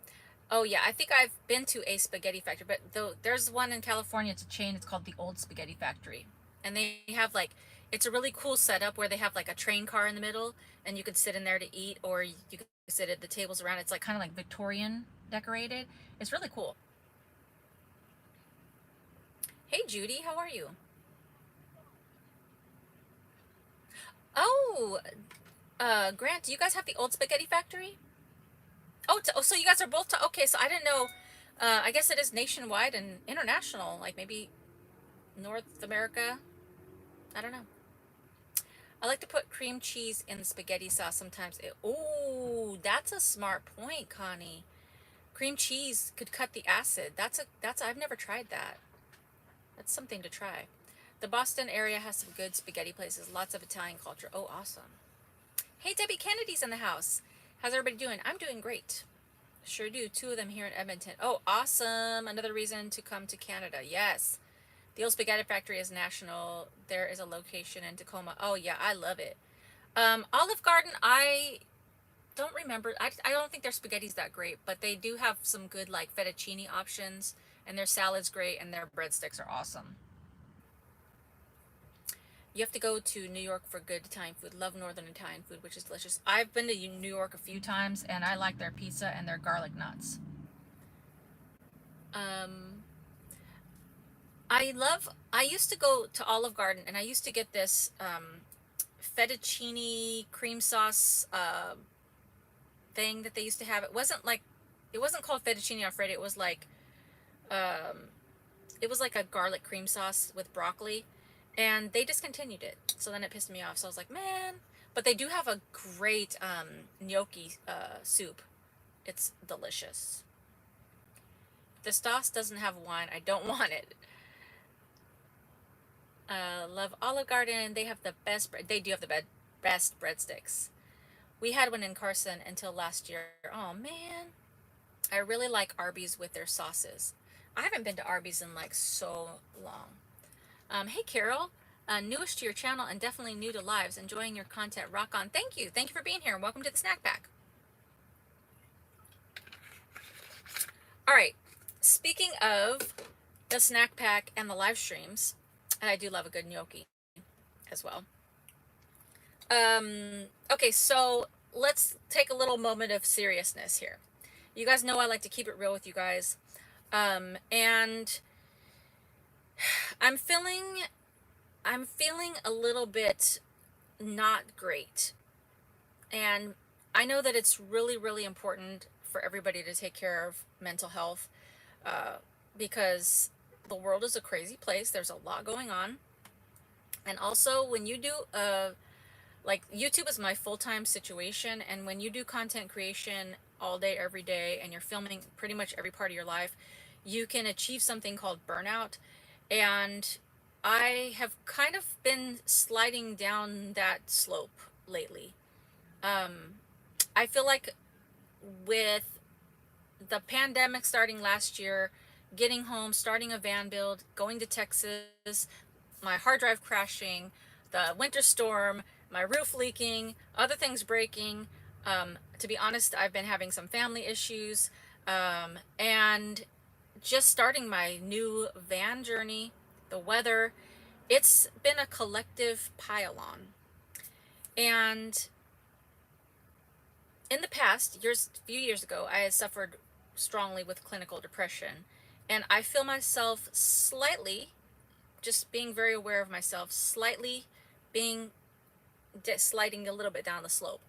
Oh yeah, I think I've been to a spaghetti factory, but there's one in California. It's a chain. It's called the Old Spaghetti Factory, and they have like, it's a really cool setup where they have like a train car in the middle, and you could sit in there to eat, or you could sit at the tables around. It's like kind of like Victorian decorated. It's really cool. Hey Judy, how are you? Oh, Grant, do you guys have the Old Spaghetti Factory? Oh, so you guys are both. Okay, so I didn't know. I guess it is nationwide and international, like maybe North America. I don't know. I like to put cream cheese in the spaghetti sauce sometimes. Oh, that's a smart point, Connie. Cream cheese could cut the acid. I've never tried that. That's something to try. The Boston area has some good spaghetti places. Lots of Italian culture. Oh, awesome. Hey, Debbie Kennedy's in the house. How's everybody doing? I'm doing great. Sure do. 2 of them here in Edmonton. Oh, awesome. Another reason to come to Canada. Yes. The Old Spaghetti Factory is national. There is a location in Tacoma. Oh, yeah. I love it. Olive Garden, I don't remember. I don't think their spaghetti's that great, but they do have some good like fettuccine options, and their salad's great, and their breadsticks are awesome. You have to go to New York for good Italian food. Love Northern Italian food, which is delicious. I've been to New York a few times, and I like their pizza and their garlic nuts. Um, I used to go to Olive Garden, and I used to get this fettuccine cream sauce thing that they used to have. It wasn't called fettuccine alfredo. Um, it was like a garlic cream sauce with broccoli, and they discontinued it. So then it pissed me off. So I was like, man. But they do have a great gnocchi soup. It's delicious. If the sauce doesn't have wine, I don't want it. Love Olive Garden. They have the best. They do have the best breadsticks. We had one in Carson until last year. Oh man, I really like Arby's with their sauces. I haven't been to Arby's in like so long. Hey Carol, newest to your channel and definitely new to lives. Enjoying your content. Rock on. Thank you. Thank you for being here. Welcome to the snack pack. All right. Speaking of the snack pack and the live streams, and I do love a good gnocchi as well. Okay, so let's take a little moment of seriousness here. You guys know I like to keep it real with you guys. And I'm feeling a little bit not great. And I know that it's really, really important for everybody to take care of mental health, because the world is a crazy place. There's a lot going on. And also when you do, like YouTube is my full-time situation. And when you do content creation all day, every day, and you're filming pretty much every part of your life, you can achieve something called burnout. And I have kind of been sliding down that slope lately. I feel like with the pandemic starting last year, getting home, starting a van build, going to Texas, my hard drive crashing, the winter storm, my roof leaking, other things breaking. To be honest, I've been having some family issues, and just starting my new van journey, the weather, it's been a collective pile on. And in the past, a few years ago, I had suffered strongly with clinical depression. And I feel myself slightly, just being very aware of myself, slightly being sliding a little bit down the slope.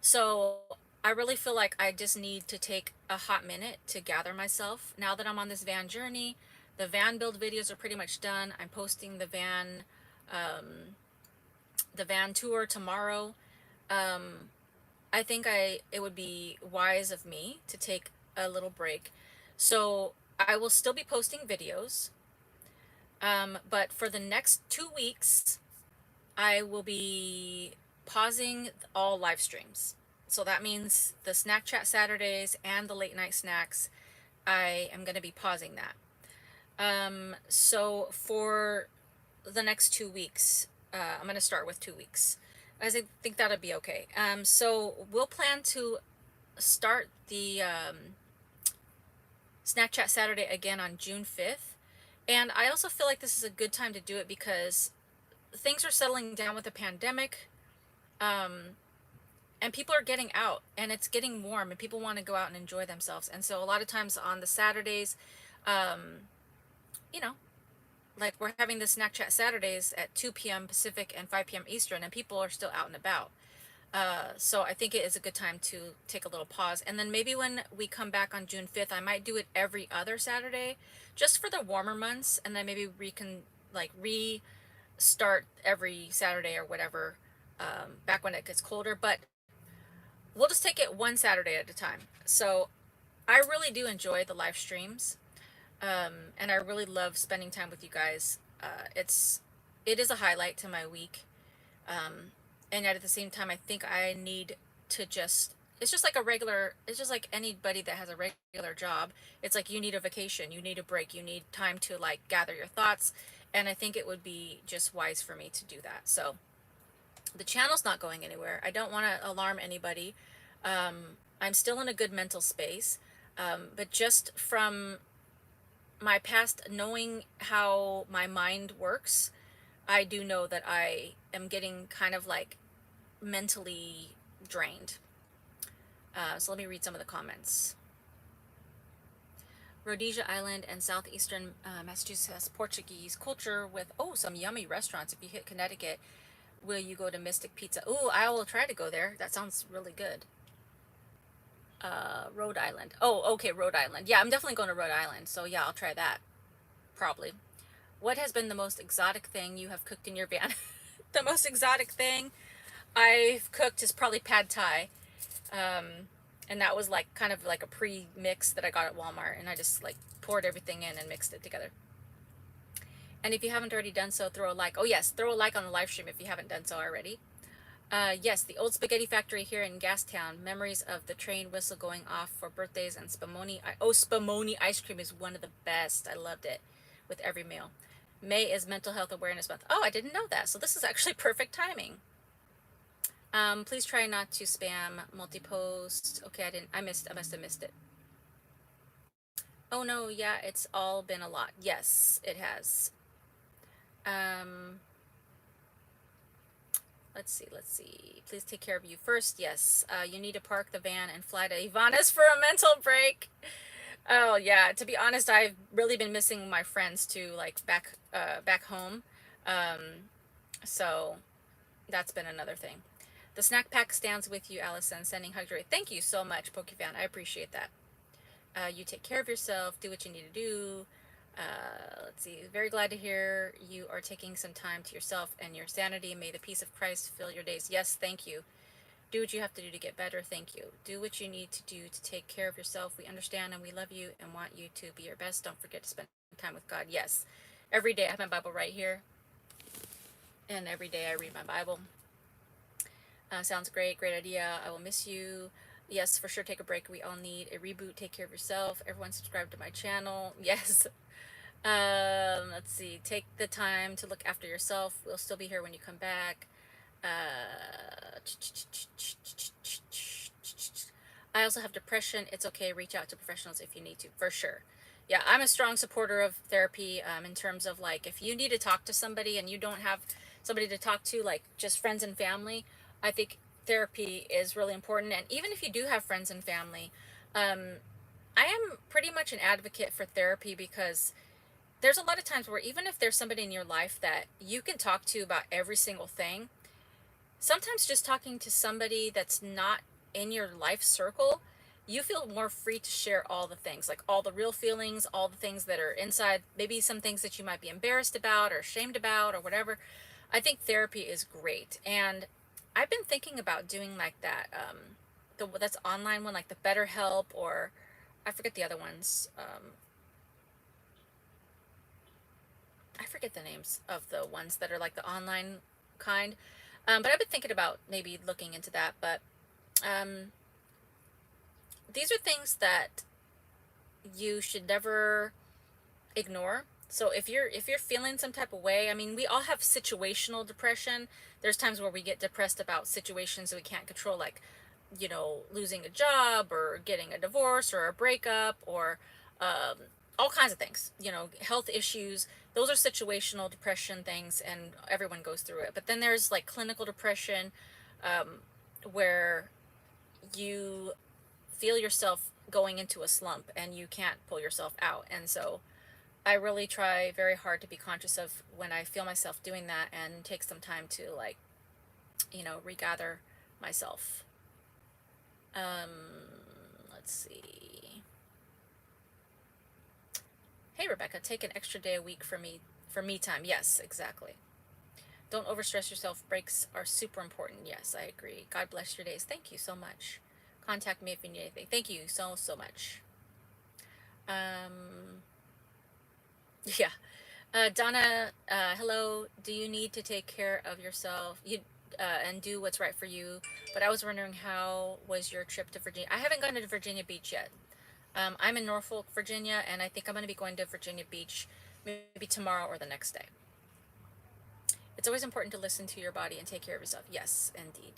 So I really feel like I just need to take a hot minute to gather myself. Now that I'm on this van journey, the van build videos are pretty much done. I'm posting the van tour tomorrow. I think it would be wise of me to take a little break. So I will still be posting videos. But for the next 2 weeks, I will be pausing all live streams. So that means the snack chat Saturdays and the late night snacks, I am going to be pausing that. So for the next 2 weeks, I'm going to start with 2 weeks. I think that'll be okay. So we'll plan to start the snack chat Saturday again on June 5th. And I also feel like this is a good time to do it because things are settling down with the pandemic, and people are getting out, and it's getting warm, and people want to go out and enjoy themselves. And so a lot of times on the Saturdays, you know, like we're having the snack chat Saturdays at 2 p.m. Pacific and 5 p.m. Eastern, and people are still out and about. So I think it is a good time to take a little pause. And then maybe when we come back on June 5th, I might do it every other Saturday, just for the warmer months. And then maybe we can like restart every Saturday or whatever, back when it gets colder. But we'll just take it one Saturday at a time. So I really do enjoy the live streams. And I really love spending time with you guys. It is a highlight to my week. And yet at the same time, I think I need to it's just like anybody that has a regular job. It's like you need a vacation, you need a break, you need time to like gather your thoughts. And I think it would be just wise for me to do that. So The channel's not going anywhere. I don't want to alarm anybody. I'm still in a good mental space. But just from my past knowing how my mind works, I do know that I am getting kind of like mentally drained. So let me read some of the comments. Rhodesia Island and southeastern Massachusetts has Portuguese culture with, some yummy restaurants. If you hit Connecticut, will you go to Mystic Pizza? Oh, I will try to go there. That sounds really good. Rhode Island. Oh, okay, Rhode Island. Yeah, I'm definitely going to Rhode Island. So yeah, I'll try that. Probably. What has been the most exotic thing you have cooked in your van? The most exotic thing I've cooked is probably pad thai. And that was like kind of like a pre-mix that I got at Walmart, and I just like poured everything in and mixed it together. And if you haven't already done so, throw a like. Oh yes, throw a like on the live stream if you haven't done so already. Yes, the old spaghetti factory here in Gastown. Memories of the train whistle going off for birthdays and spumoni. Spumoni ice cream is one of the best. I loved it with every meal. May is Mental Health Awareness Month. Oh, I didn't know that. So this is actually perfect timing. Please try not to spam multi-post. Okay, I must have missed it. Oh no, yeah, it's all been a lot. Yes, it has. Let's see. Please take care of you first. Yes, you need to park the van and fly to Ivana's for a mental break. Oh yeah, to be honest, I've really been missing my friends too, like back home. So that's been another thing. The snack pack stands with you, Allison. Sending hugs. Thank you so much, Pokefan. I appreciate that. You take care of yourself. Do what you need to do. Let's see. Very glad to hear you are taking some time to yourself and your sanity. May the peace of Christ fill your days. Yes, thank you. Do what you have to do to get better. Thank you. Do what you need to do to take care of yourself. We understand and we love you and want you to be your best. Don't forget to spend time with God. Yes. Every day I have my Bible right here. And every day I read my Bible. Sounds great. Great idea. I will miss you. Yes, for sure. Take a break. We all need a reboot. Take care of yourself. Everyone subscribe to my channel. Yes. Let's see. Take the time to look after yourself. We'll still be here when you come back. I also have depression. It's okay. Reach out to professionals if you need to. For sure. Yeah, I'm a strong supporter of therapy in terms of like if you need to talk to somebody and you don't have somebody to talk to, like just friends and family, I think therapy is really important. And even if you do have friends and family, I am pretty much an advocate for therapy because there's a lot of times where even if there's somebody in your life that you can talk to about every single thing, sometimes just talking to somebody that's not in your life circle, you feel more free to share all the things, like all the real feelings, all the things that are inside, maybe some things that you might be embarrassed about or ashamed about or whatever. I think therapy is great. And I've been thinking about doing like that, that's online one, like the BetterHelp, or I forget the other ones. I forget the names of the ones that are like the online kind. But I've been thinking about maybe looking into that. But these are things that you should never ignore. So if you're feeling some type of way, I mean, we all have situational depression. There's times where we get depressed about situations that we can't control, like, losing a job or getting a divorce or a breakup or all kinds of things, health issues. Those are situational depression things, and everyone goes through it. But then there's like clinical depression, where you feel yourself going into a slump and you can't pull yourself out. And so I really try very hard to be conscious of when I feel myself doing that and take some time to like, regather myself. Let's see. Hey Rebecca, take an extra day a week for me time. Yes, exactly. Don't overstress yourself. Breaks are super important. Yes, I agree. God bless your days. Thank you so much. Contact me if you need anything. Thank you so much. Yeah. Donna, hello. Do you need to take care of yourself? And do what's right for you. But I was wondering, how was your trip to Virginia? I haven't gone to Virginia Beach yet. I'm in Norfolk, Virginia, and I think I'm going to be going to Virginia Beach maybe tomorrow or the next day. It's always important to listen to your body and take care of yourself. Yes, indeed.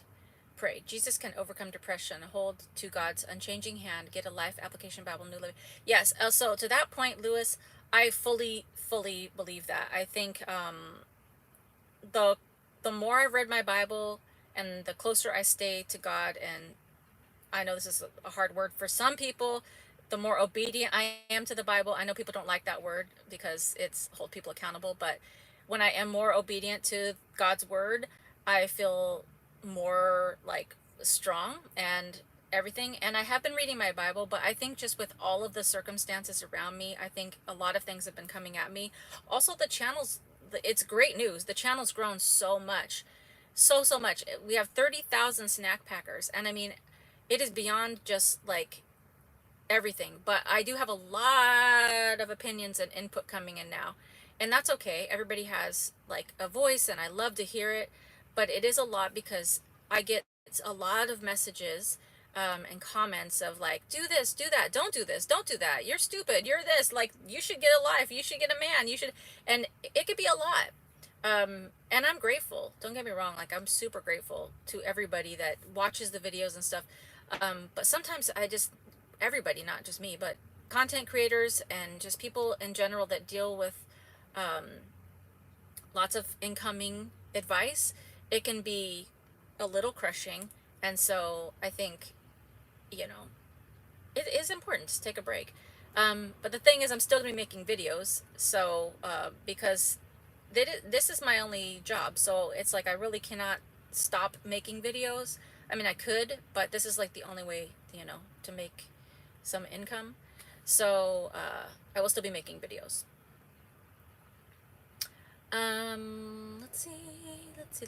Pray. Jesus can overcome depression. Hold to God's unchanging hand. Get a life application Bible, New Living. Yes. So to that point, Lewis, I fully believe that. I think the the more I've read my Bible and the closer I stay to God, and I know this is a hard word for some people, the more obedient I am to the Bible. I know people don't like that word because it's hold people accountable, but when I am more obedient to God's word, I feel more like strong and everything. And I have been reading my Bible, but I think just with all of the circumstances around me, I think a lot of things have been coming at me. Also, the channels, it's great news. The channel's grown so much. So much. We have 30,000 snack packers. And I mean, it is beyond just like everything, but I do have a lot of opinions and input coming in now, and that's okay. Everybody has like a voice and I love to hear it, but it is a lot because I get a lot of messages and comments of like, do this, do that, don't do this, don't do that, you're stupid, you're this, like you should get a life, you should get a man, you should, and it could be a lot. And I'm grateful, don't get me wrong, like I'm super grateful to everybody that watches the videos and stuff. But sometimes I just, everybody, not just me, but content creators and just people in general that deal with um, lots of incoming advice, it can be a little crushing. And so I think, you know, it is important to take a break. But the thing is, I'm still going to be making videos. So, because this is my only job. So it's like I really cannot stop making videos. I mean, I could, but this is like the only way, to make some income. So I will still be making videos.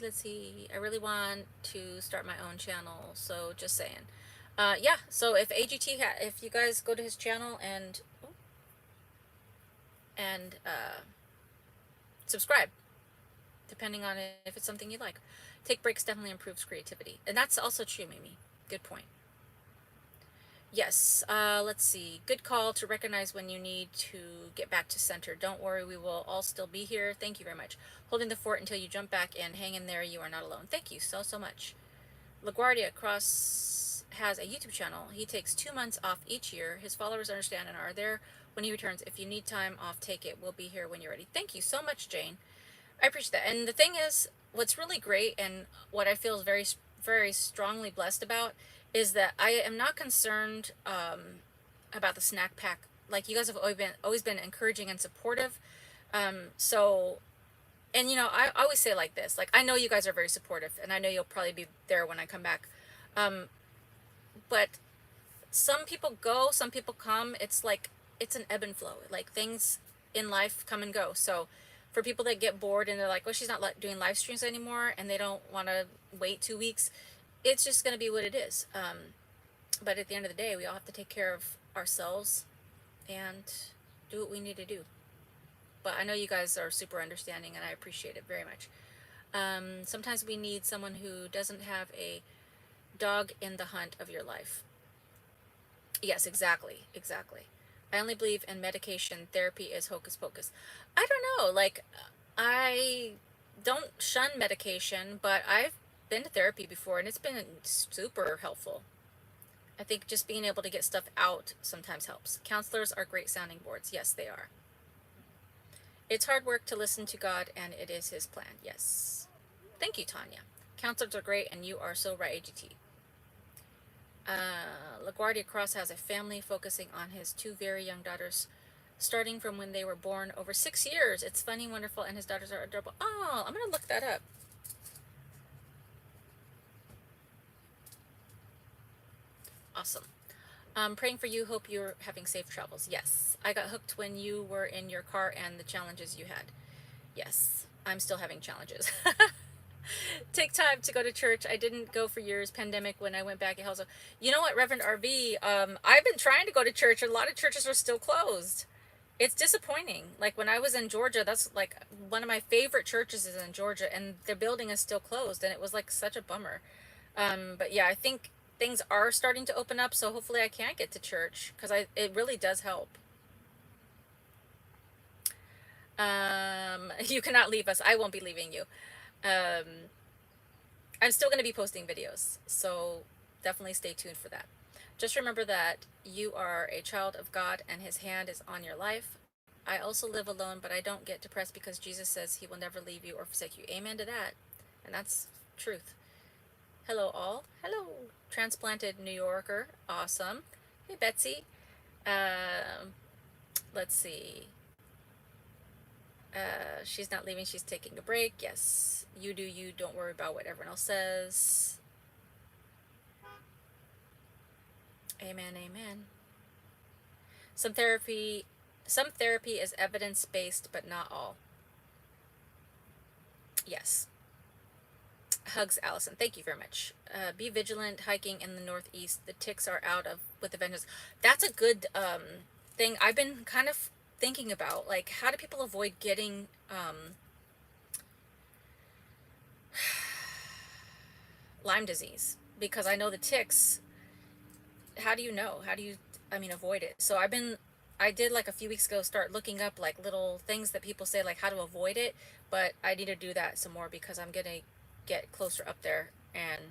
Let's see. I really want to start my own channel. So just saying. Yeah. So if AGT, if you guys go to his channel and subscribe, depending on if it's something you like. Take breaks definitely improves creativity, and that's also true, Mimi. Good point. Yes, let's see. Good call to recognize when you need to get back to center. Don't worry, we will all still be here. Thank you very much. Holding the fort until you jump back in. Hang in there. You are not alone. Thank you so much. LaGuardia Cross has a YouTube channel. He takes 2 months off each year. His followers understand and are there when he returns. If you need time off, take it. We'll be here when you're ready. Thank you so much, Jane. I appreciate that. And the thing is, what's really great and what I feel very, very strongly blessed about is that I am not concerned about the snack pack. Like, you guys have always been encouraging and supportive. So, and I always say like this, like, I know you guys are very supportive and I know you'll probably be there when I come back. But some people go, some people come. It's like, it's an ebb and flow. Like, things in life come and go. So for people that get bored and they're like, well, she's not doing live streams anymore, and they don't want to wait 2 weeks, it's just going to be what it is. But at the end of the day, we all have to take care of ourselves and do what we need to do. But I know you guys are super understanding, and I appreciate it very much. Sometimes we need someone who doesn't have a dog in the hunt of your life. Yes, exactly. I only believe in medication. Therapy is hocus pocus. I don't know. Like, I don't shun medication, but I've been to therapy before, and it's been super helpful. I think just being able to get stuff out sometimes helps. Counselors are great sounding boards. Yes, they are. It's hard work to listen to God, and it is his plan. Yes. Thank you, Tanya. Counselors are great, and you are so right, AGT. LaGuardia Cross has a family focusing on his 2 very young daughters, starting from when they were born over 6 years. It's funny, wonderful, and his daughters are adorable. Oh, I'm going to look that up. Awesome. Praying for you. Hope you're having safe travels. Yes. I got hooked when you were in your car and the challenges you had. Yes. I'm still having challenges. Take time to go to church. I didn't go for years. Pandemic, when I went back, it also. You know what, Reverend RV? I've been trying to go to church, and a lot of churches are still closed. It's disappointing. Like, when I was in Georgia, that's like one of my favorite churches is in Georgia, and their building is still closed, and it was like such a bummer. But yeah, I think things are starting to open up, so hopefully I can get to church, because it really does help. You cannot leave us. I won't be leaving you. Um, I'm still going to be posting videos, so definitely stay tuned for that. Just remember that you are a child of God and his hand is on your life. I also live alone, but I don't get depressed because Jesus says he will never leave you or forsake you. Amen to that. And that's truth. Hello, all. Hello, transplanted New Yorker. Awesome. Hey, Betsy. Um, let's see. She's not leaving. She's taking a break. Yes. You do you. Don't worry about what everyone else says. Amen. Amen. Some therapy, some therapy is evidence-based, but not all. Yes. Hugs, Allison. Thank you very much. Be vigilant hiking in the Northeast. The ticks are out of with the vengeance. That's a good thing. I've been kind of thinking about, like, how do people avoid getting Lyme disease? Because I know the ticks. How do you know? How do you, I mean, avoid it? So I did like a few weeks ago start looking up like little things that people say, like how to avoid it, but I need to do that some more because I'm gonna get closer up there and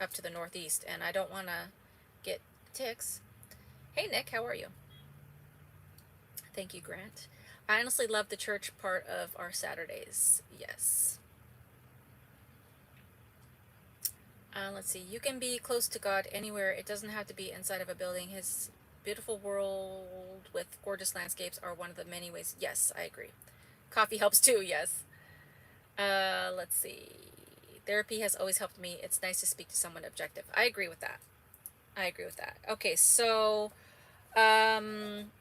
up to the Northeast, and I don't want to get ticks. Hey Nick, how are you? Thank you, Grant. I honestly love the church part of our Saturdays. Yes. Let's see. You can be close to God anywhere. It doesn't have to be inside of a building. His beautiful world with gorgeous landscapes are one of the many ways. Yes, I agree. Coffee helps too. Yes. Let's see. Therapy has always helped me. It's nice to speak to someone objective. I agree with that. I agree with that. Okay, so um,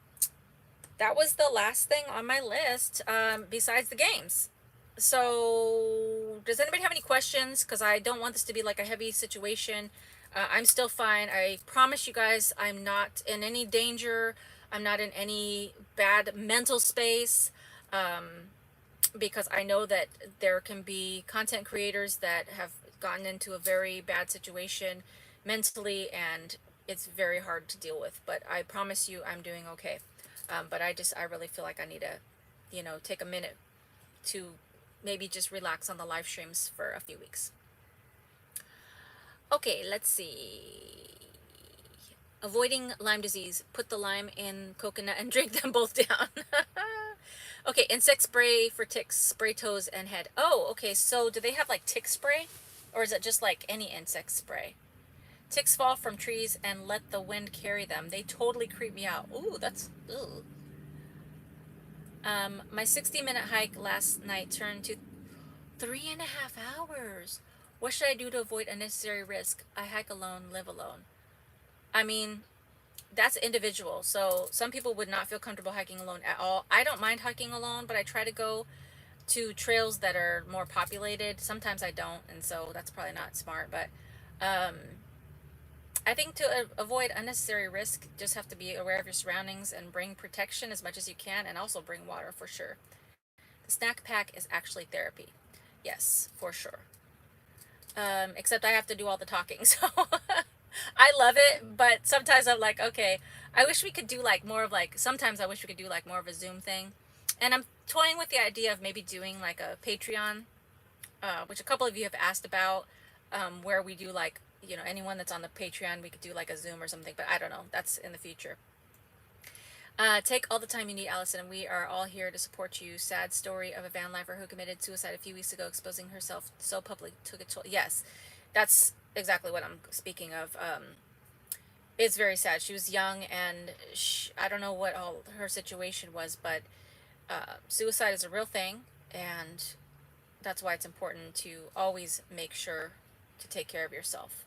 that was the last thing on my list, besides the games. So, does anybody have any questions? Because I don't want this to be like a heavy situation. I'm still fine. I promise you guys, I'm not in any danger. I'm not in any bad mental space. Because I know that there can be content creators that have gotten into a very bad situation mentally, and it's very hard to deal with. But I promise you, I'm doing okay. But I really feel like I need to, take a minute to maybe just relax on the live streams for a few weeks. Okay, let's see. Avoiding Lyme disease. Put the lime in coconut and drink them both down. Okay, insect spray for ticks, spray toes and head. Oh, okay, so do they have like tick spray? Or is it just like any insect spray? Ticks fall from trees and let the wind carry them. They totally creep me out. Ooh, that's, ooh. My 60-minute hike last night turned to 3.5 hours. What should I do to avoid unnecessary risk? I hike alone, live alone. I mean, that's individual. So some people would not feel comfortable hiking alone at all. I don't mind hiking alone, but I try to go to trails that are more populated. Sometimes I don't, and so that's probably not smart. But I think to avoid unnecessary risk, just have to be aware of your surroundings and bring protection as much as you can, and also bring water for sure. The snack pack is actually therapy. Yes, for sure. Except I have to do all the talking, so I love it, but sometimes I'm like, okay, I wish we could do like more of like, sometimes I wish we could do like more of a Zoom thing. And I'm toying with the idea of maybe doing like a Patreon, which a couple of you have asked about, where we do like, anyone that's on the Patreon, we could do like a Zoom or something, but I don't know. That's in the future. Take all the time you need, Allison. We are all here to support you. Sad story of a van lifer who committed suicide a few weeks ago, exposing herself so publicly took a toll. Yes, that's exactly what I'm speaking of. It's very sad. She was young, and I don't know what all her situation was, but suicide is a real thing, and that's why it's important to always make sure to take care of yourself.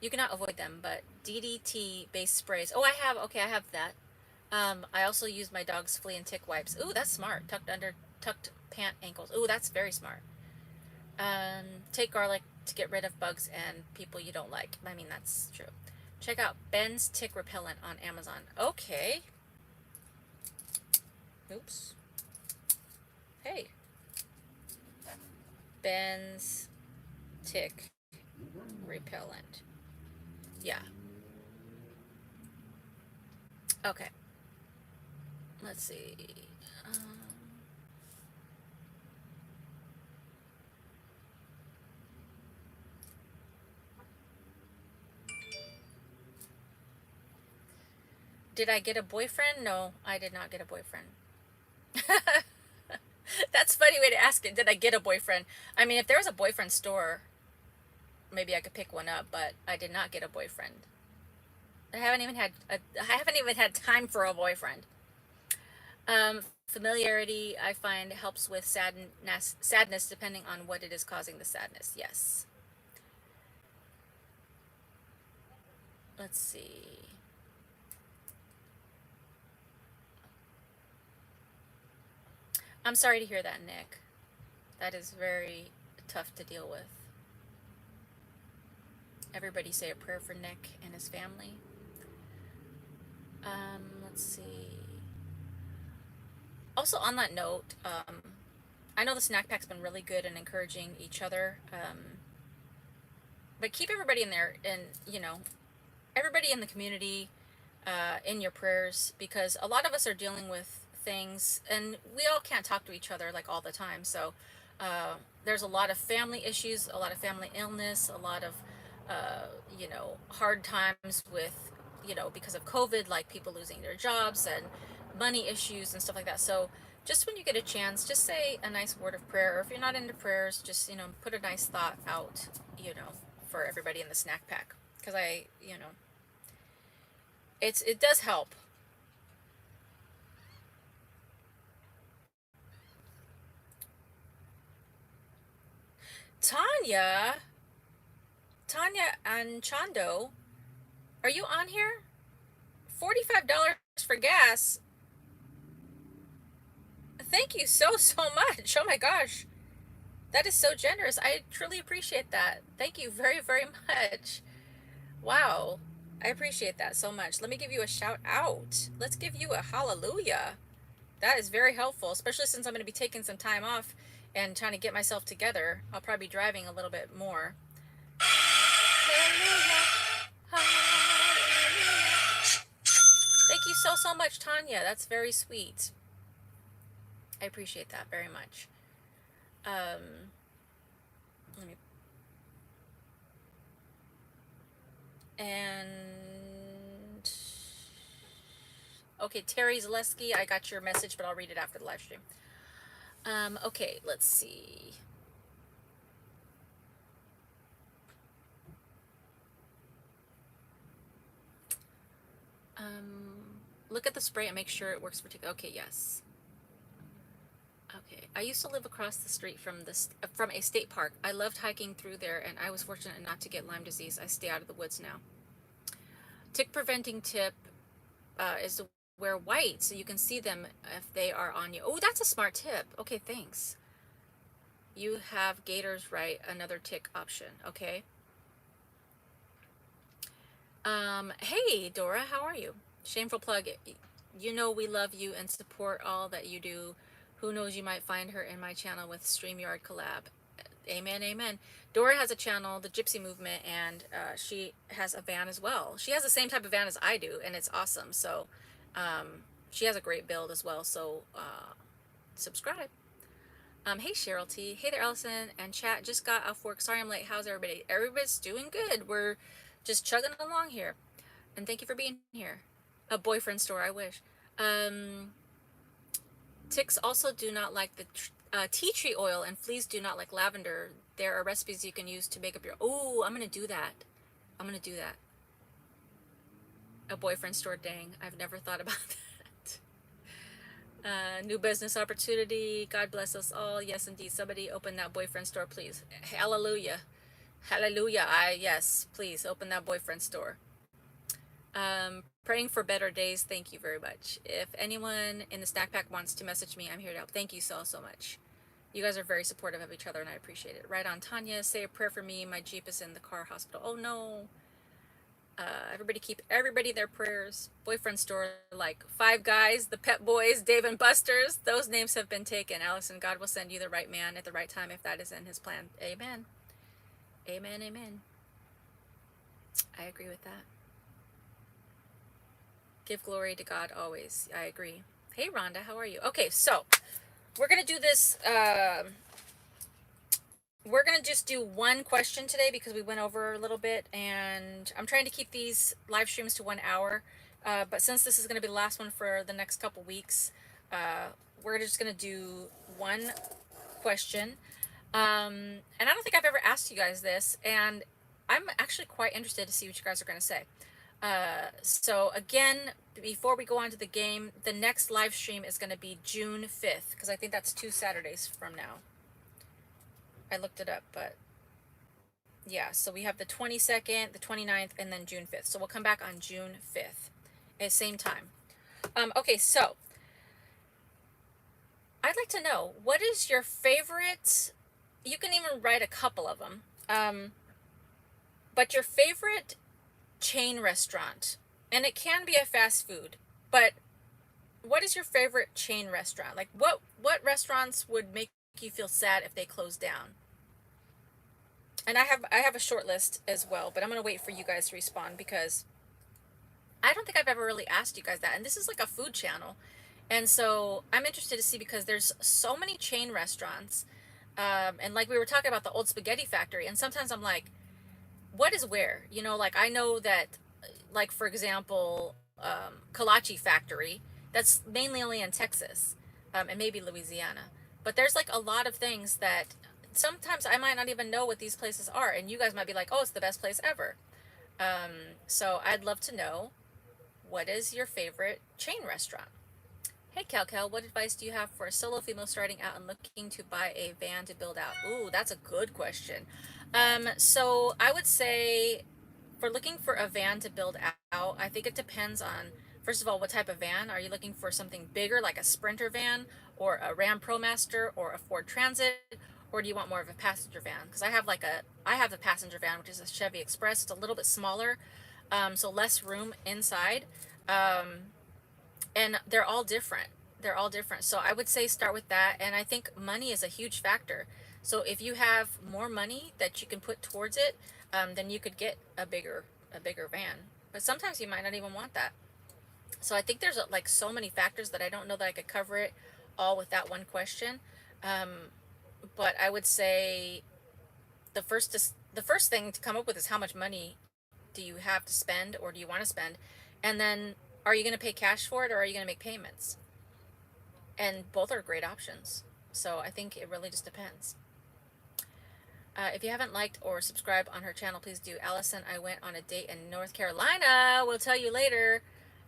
You cannot avoid them, but DDT-based sprays. Oh, I have that. I also use my dog's flea and tick wipes. Ooh, that's smart. Tucked pant ankles. Ooh, that's very smart. Take garlic to get rid of bugs and people you don't like. I mean, that's true. Check out Ben's Tick Repellent on Amazon. Okay. Oops. Hey. Ben's Tick Repellent. Yeah. Okay. Let's see. Um, Did I get a boyfriend? No, I did not get a boyfriend. That's a funny way to ask it. Did I get a boyfriend? I mean, if there was a boyfriend store, maybe I could pick one up, but I did not get a boyfriend. I haven't even had time for a boyfriend. Familiarity, I find, helps with sadness depending on what it is causing the sadness. Yes. Let's see. I'm sorry to hear that, Nick. That is very tough to deal with. Everybody say a prayer for Nick and his family. Let's see. Also, on that note, I know the snack pack's been really good in encouraging each other. But keep everybody in there, and everybody in the community in your prayers, because a lot of us are dealing with things, and we all can't talk to each other like all the time. So there's a lot of family issues, a lot of family illness, a lot of hard times with because of COVID, like people losing their jobs and money issues and stuff like that. So just when you get a chance, just say a nice word of prayer, or if you're not into prayers, just put a nice thought out, for everybody in the snack pack, because it does help. Tanya, Tanya and Chando, are you on here? $45 for gas. Thank you so much. Oh my gosh. That is so generous. I truly appreciate that. Thank you very, very much. Wow. I appreciate that so much. Let me give you a shout out. Let's give you a hallelujah. That is very helpful, especially since I'm going to be taking some time off and trying to get myself together. I'll probably be driving a little bit more. Hallelujah. Hallelujah. Thank you so much, Tanya. That's very sweet. I appreciate that very much. Let me. And okay, Terry Zaleski, I got your message, but I'll read it after the live stream. Okay, let's see. Look at the spray and make sure it works for TikTok. Okay, yes. Okay, I used to live across the street from a state park. I loved hiking through there, and I was fortunate not to get Lyme disease. I stay out of the woods now. Tick preventing tip is to wear white so you can see them if they are on you. Oh, that's a smart tip. Okay, thanks. You have gators right. Another tick option. Okay. Hey, Dora, how are you? Shameful plug. We love you and support all that you do. Who knows, you might find her in my channel with StreamYard collab. Amen, amen. Dora has a channel, the Gypsy Movement, and she has a van as well. She has the same type of van as I do, and it's awesome. So she has a great build as well. So subscribe. Hey, Cheryl T. Hey there, Allison. And chat, just got off work. Sorry I'm late. How's everybody? Everybody's doing good. We're just chugging along here. And thank you for being here. A boyfriend store, I wish. Ticks also do not like the tea tree oil, and fleas do not like lavender. There are recipes you can use to make up your... Oh, I'm going to do that. I'm going to do that. A boyfriend store, dang. I've never thought about that. New business opportunity. God bless us all. Yes, indeed. Somebody open that boyfriend store, please. Hallelujah. Hallelujah. Yes, please open that boyfriend store. Praying for better days. Thank you very much. If anyone in the snack pack wants to message me, I'm here to help. Thank you so much. You guys are very supportive of each other, and I appreciate it. Right on, Tanya. Say a prayer for me. My Jeep is in the car hospital. Oh no. Everybody keep everybody their prayers. Boyfriend store, like Five Guys, the Pet Boys, Dave and Buster's. Those names have been taken. Allison, God will send you the right man at the right time if that is in his plan. Amen. Amen, amen. I agree with that. Give glory to God always. I agree. Hey, Rhonda, how are you? Okay, so we're going to do this. We're going to just do one question today because we went over a little bit, and I'm trying to keep these live streams to 1 hour But since this is going to be the last one for the next couple weeks, we're just going to do one question. And I don't think I've ever asked you guys this, and I'm actually quite interested to see what you guys are going to say. So again, before we go on to the game, the next live stream is going to be June 5th, because I think that's 2 Saturdays from now. I looked it up, but yeah, so we have the 22nd, the 29th, and then June 5th. So we'll come back on June 5th at same time. Okay, so I'd like to know, what is your favorite, you can even write a couple of them, but your favorite chain restaurant, and it can be a fast food, but what is your favorite chain restaurant? Like what restaurants would make you feel sad if they closed down? And I have a short list as well, but I'm going to wait for you guys to respond, because I don't think I've ever really asked you guys that, and this is like a food channel. And so I'm interested to see, because there's so many chain restaurants, and like we were talking about the old spaghetti factory, and sometimes I'm like, what is where? You know, like I know that, like for example, Kolache Factory, that's mainly only in Texas, and maybe Louisiana. But there's like a lot of things that sometimes I might not even know what these places are, and you guys might be like, oh, it's the best place ever. So I'd love to know, what is your favorite chain restaurant? Hey Cal, what advice do you have for a solo female starting out and looking to buy a van to build out? Ooh, that's a good question. So I would say, for looking for a van to build out, I think it depends on, first of all, what type of van. Are you looking for something bigger, like a Sprinter van, or a Ram ProMaster, or a Ford Transit, or do you want more of a passenger van? Because I have the passenger van, which is a Chevy Express. It's a little bit smaller, so less room inside. And they're all different. They're all different. So I would say start with that. And I think money is a huge factor. So if you have more money that you can put towards it, then you could get a bigger van. But sometimes you might not even want that. So I think there's like so many factors that I don't know that I could cover it all with that one question. But I would say the first thing to come up with is, how much money do you have to spend, or do you want to spend? And then, are you going to pay cash for it, or are you going to make payments? And both are great options. So I think it really just depends. If you haven't liked or subscribed on her channel, please do. Allison, I went on a date in North Carolina. We'll tell you later.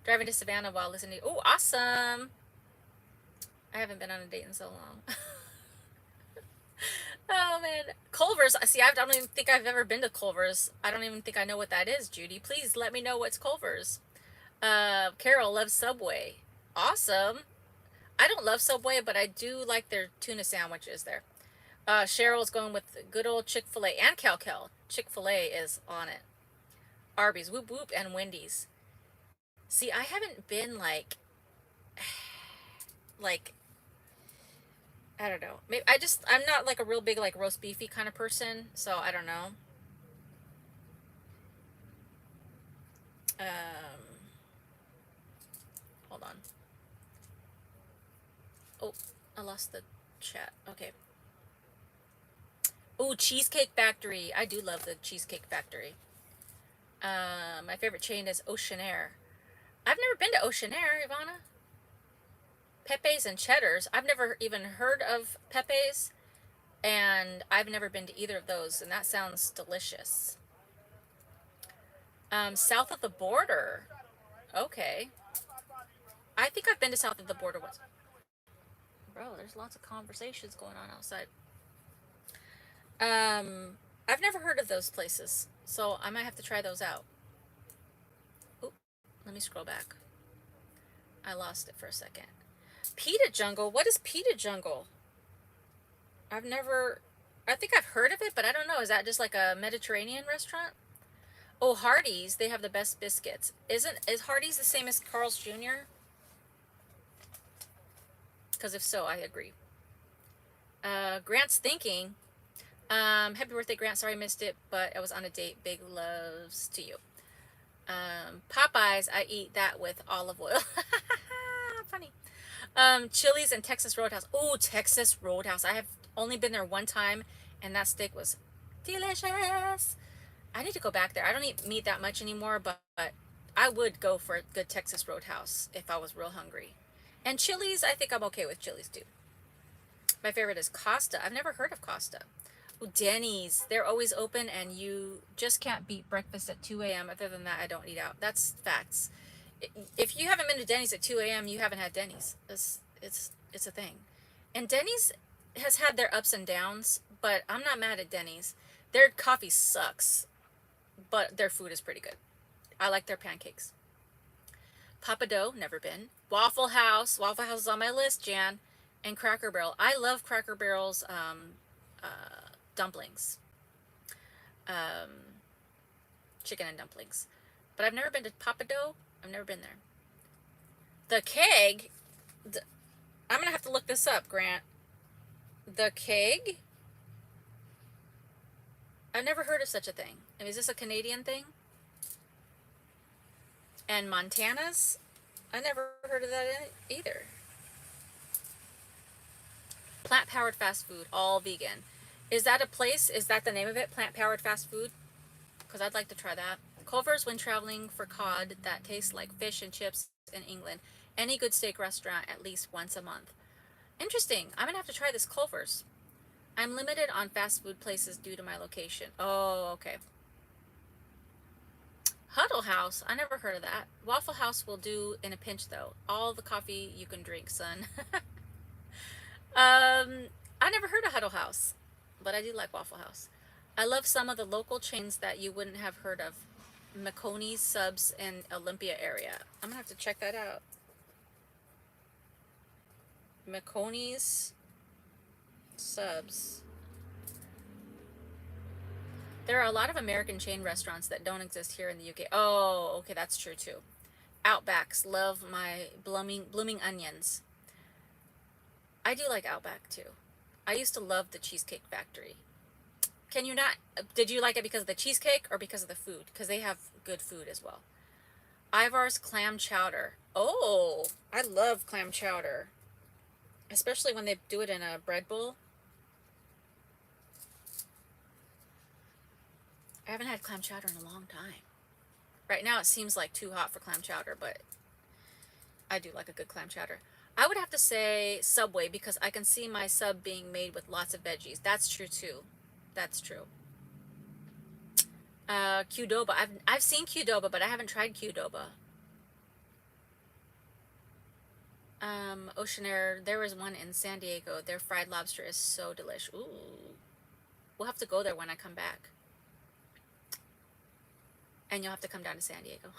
Driving to Savannah while listening. Oh, awesome. I haven't been on a date in so long. Oh, man. Culver's. See, I don't even think I've ever been to Culver's. I don't even think I know what that is, Judy. Please let me know what's Culver's. Carol loves Subway. Awesome. I don't love Subway, but I do like their tuna sandwiches there. Cheryl's going with good old Chick-fil-A and Cal. Chick-fil-A is on it. Arby's, whoop whoop, and Wendy's. See, I haven't been like I don't know. Maybe I'm not like a real big like roast beefy kind of person, so I don't know. Hold on. Oh, I lost the chat. Okay. Oh, Cheesecake Factory. I do love the Cheesecake Factory. My favorite chain is Oceanair. I've never been to Oceanair, Ivana. Pepe's and Cheddar's. I've never even heard of Pepe's, and I've never been to either of those, and that sounds delicious. South of the border. Okay. I think I've been to south of the border once. Bro, there's lots of conversations going on outside. I've never heard of those places, so I might have to try those out. Oop, let me scroll back. I lost it for a second. Pita Jungle? What is Pita Jungle? I think I've heard of it, but I don't know. Is that just like a Mediterranean restaurant? Oh, Hardee's. They have the best biscuits. Is Hardee's the same as Carl's Jr.? Because if so, I agree. Grant's thinking. Happy birthday, Grant. Sorry I missed it, but I was on a date. Big loves to you. Popeyes, I eat that with olive oil. Funny. Chili's and Texas Roadhouse. Oh, Texas Roadhouse. I have only been there one time, and that steak was delicious. I need to go back there. I don't eat meat that much anymore, but I would go for a good Texas Roadhouse if I was real hungry. And Chili's, I think I'm okay with Chili's too. My favorite is Costa. I've never heard of Costa. Ooh, Denny's. They're always open and you just can't beat breakfast at 2 a.m. Other than that, I don't eat out. That's facts. If you haven't been to Denny's at 2 a.m., you haven't had Denny's. It's a thing. And Denny's has had their ups and downs, but I'm not mad at Denny's. Their coffee sucks, but their food is pretty good. I like their pancakes. Papa Dough, never been. Waffle House. Waffle House is on my list, Jan. And Cracker Barrel. I love Cracker Barrel's dumplings. Um, Chicken and dumplings. But I've never been to Papa Dough. I've never been there. The Keg. I'm going to have to look this up, Grant. The Keg? I've never heard of such a thing. Is this a Canadian thing? And Montana's? I never heard of that either. Plant-powered fast food, all vegan. Is that a place? Is that the name of it? Plant-powered fast food? Because I'd like to try that. Culver's when traveling for cod that tastes like fish and chips in England. Any good steak restaurant at least once a month. Interesting. I'm going to have to try this Culver's. I'm limited on fast food places due to my location. Oh, okay. Huddle House. I never heard of that. Waffle House will do in a pinch, though. All the coffee you can drink, son. I never heard of Huddle House, but I do like Waffle House. I love some of the local chains that you wouldn't have heard of. McConey's Subs in Olympia area. I'm going to have to check that out. McConey's Subs. There are a lot of American chain restaurants that don't exist here in the UK. Oh, okay, that's true too. Outbacks. Love my blooming onions. I do like Outback too. I used to love the Cheesecake Factory. Can you not? Did you like it because of the cheesecake or because of the food? Because they have good food as well. Ivar's clam chowder. Oh, I love clam chowder. Especially when they do it in a bread bowl. I haven't had clam chowder in a long time. Right now it seems like too hot for clam chowder, but I do like a good clam chowder. I would have to say Subway because I can see my sub being made with lots of veggies. That's true too. That's true. Qdoba. I've seen Qdoba, but I haven't tried Qdoba. Ocean Air. There was one in San Diego. Their fried lobster is so delish. Ooh. We'll have to go there when I come back. And you'll have to come down to San Diego.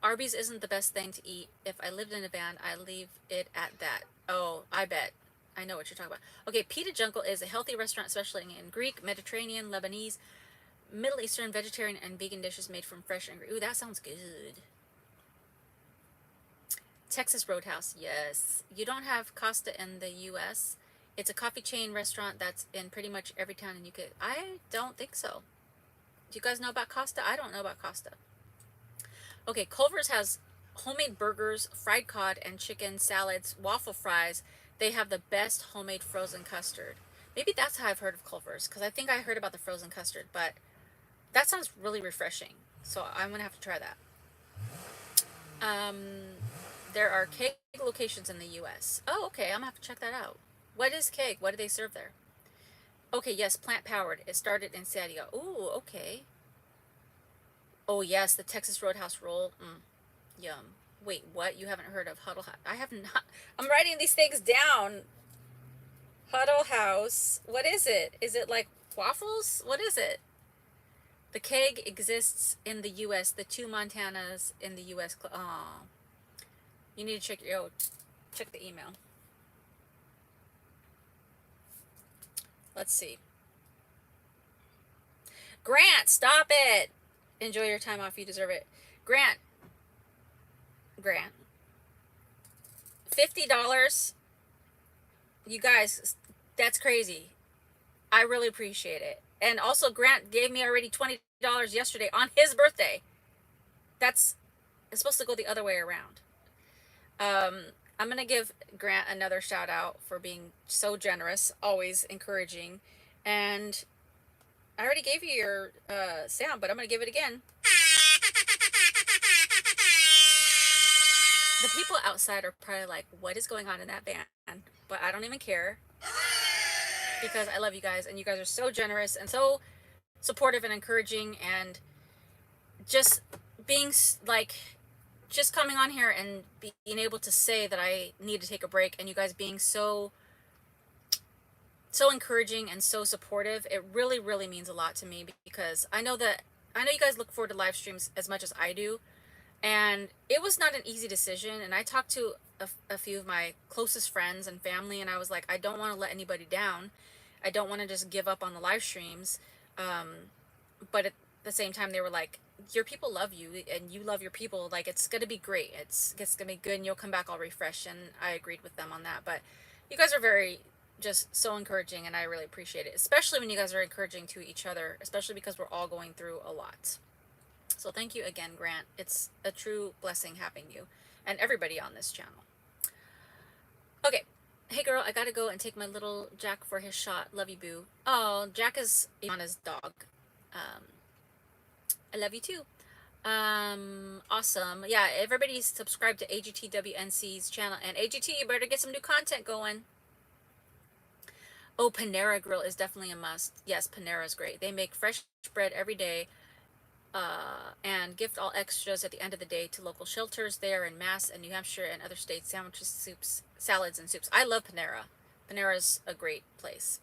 Arby's isn't the best thing to eat. If I lived in a van, I leave it at that. Oh, I bet. I know what you're talking about. Okay, Pita Jungle is a healthy restaurant specializing in Greek, Mediterranean, Lebanese, Middle Eastern, vegetarian, and vegan dishes made from fresh ingredients. Ooh, that sounds good. Texas Roadhouse, yes. You don't have Costa in the U.S. It's a coffee chain restaurant that's in pretty much every town in UK. I don't think so. Do you guys know about Costa? I don't know about Costa. Okay, Culver's has homemade burgers, fried cod, and chicken salads, waffle fries. They have the best homemade frozen custard. Maybe that's how I've heard of Culver's, because I think I heard about the frozen custard, but that sounds really refreshing. So I'm going to have to try that. There are Keg locations in the U.S. Oh, okay, I'm going to have to check that out. What is Keg? What do they serve there? Okay, yes, plant-powered. It started in San Diego. Ooh, okay. Oh, yes, the Texas Roadhouse roll. Yum. Wait, what? You haven't heard of Huddle House? I have not. I'm writing these things down. Huddle House. What is it? Is it like waffles? What is it? The Keg exists in the U.S. The two Montanas in the U.S. Oh. You need to check the email. Let's see. Grant, stop it. Enjoy your time off. You deserve it. Grant. $50. You guys, that's crazy. I really appreciate it. And also, Grant gave me already $20 yesterday on his birthday. It's supposed to go the other way around. I'm going to give Grant another shout out for being so generous, always encouraging. And I already gave you your sound, but I'm going to give it again. The people outside are probably like, what is going on in that van? But I don't even care because I love you guys, and you guys are so generous and so supportive and encouraging, and just being like, just coming on here and being able to say that I need to take a break, and you guys being so encouraging and so supportive. It really, really means a lot to me, because I know you guys look forward to live streams as much as I do. And it was not an easy decision. And I talked to a few of my closest friends and family, and I was like, I don't want to let anybody down. I don't want to just give up on the live streams. But at the same time, they were like, your people love you and you love your people. Like, it's going to be great. It's going to be good, and you'll come back all refreshed. And I agreed with them on that. But you guys are very just so encouraging, and I really appreciate it, especially when you guys are encouraging to each other, especially because we're all going through a lot. So thank you again, Grant. It's a true blessing having you and everybody on this channel. Okay. Hey girl, I gotta go and take my little Jack for his shot. Love you, boo. Oh, Jack is Iana's dog. I love you too. Awesome. Yeah, everybody's subscribed to AGTWNC's channel. And AGT, you better get some new content going. Oh, Panera Grill is definitely a must. Yes, Panera's great. They make fresh bread every day. And gift all extras at the end of the day to local shelters there in Mass and New Hampshire and other states, sandwiches, soups, salads, and soups. I love Panera. Panera's a great place.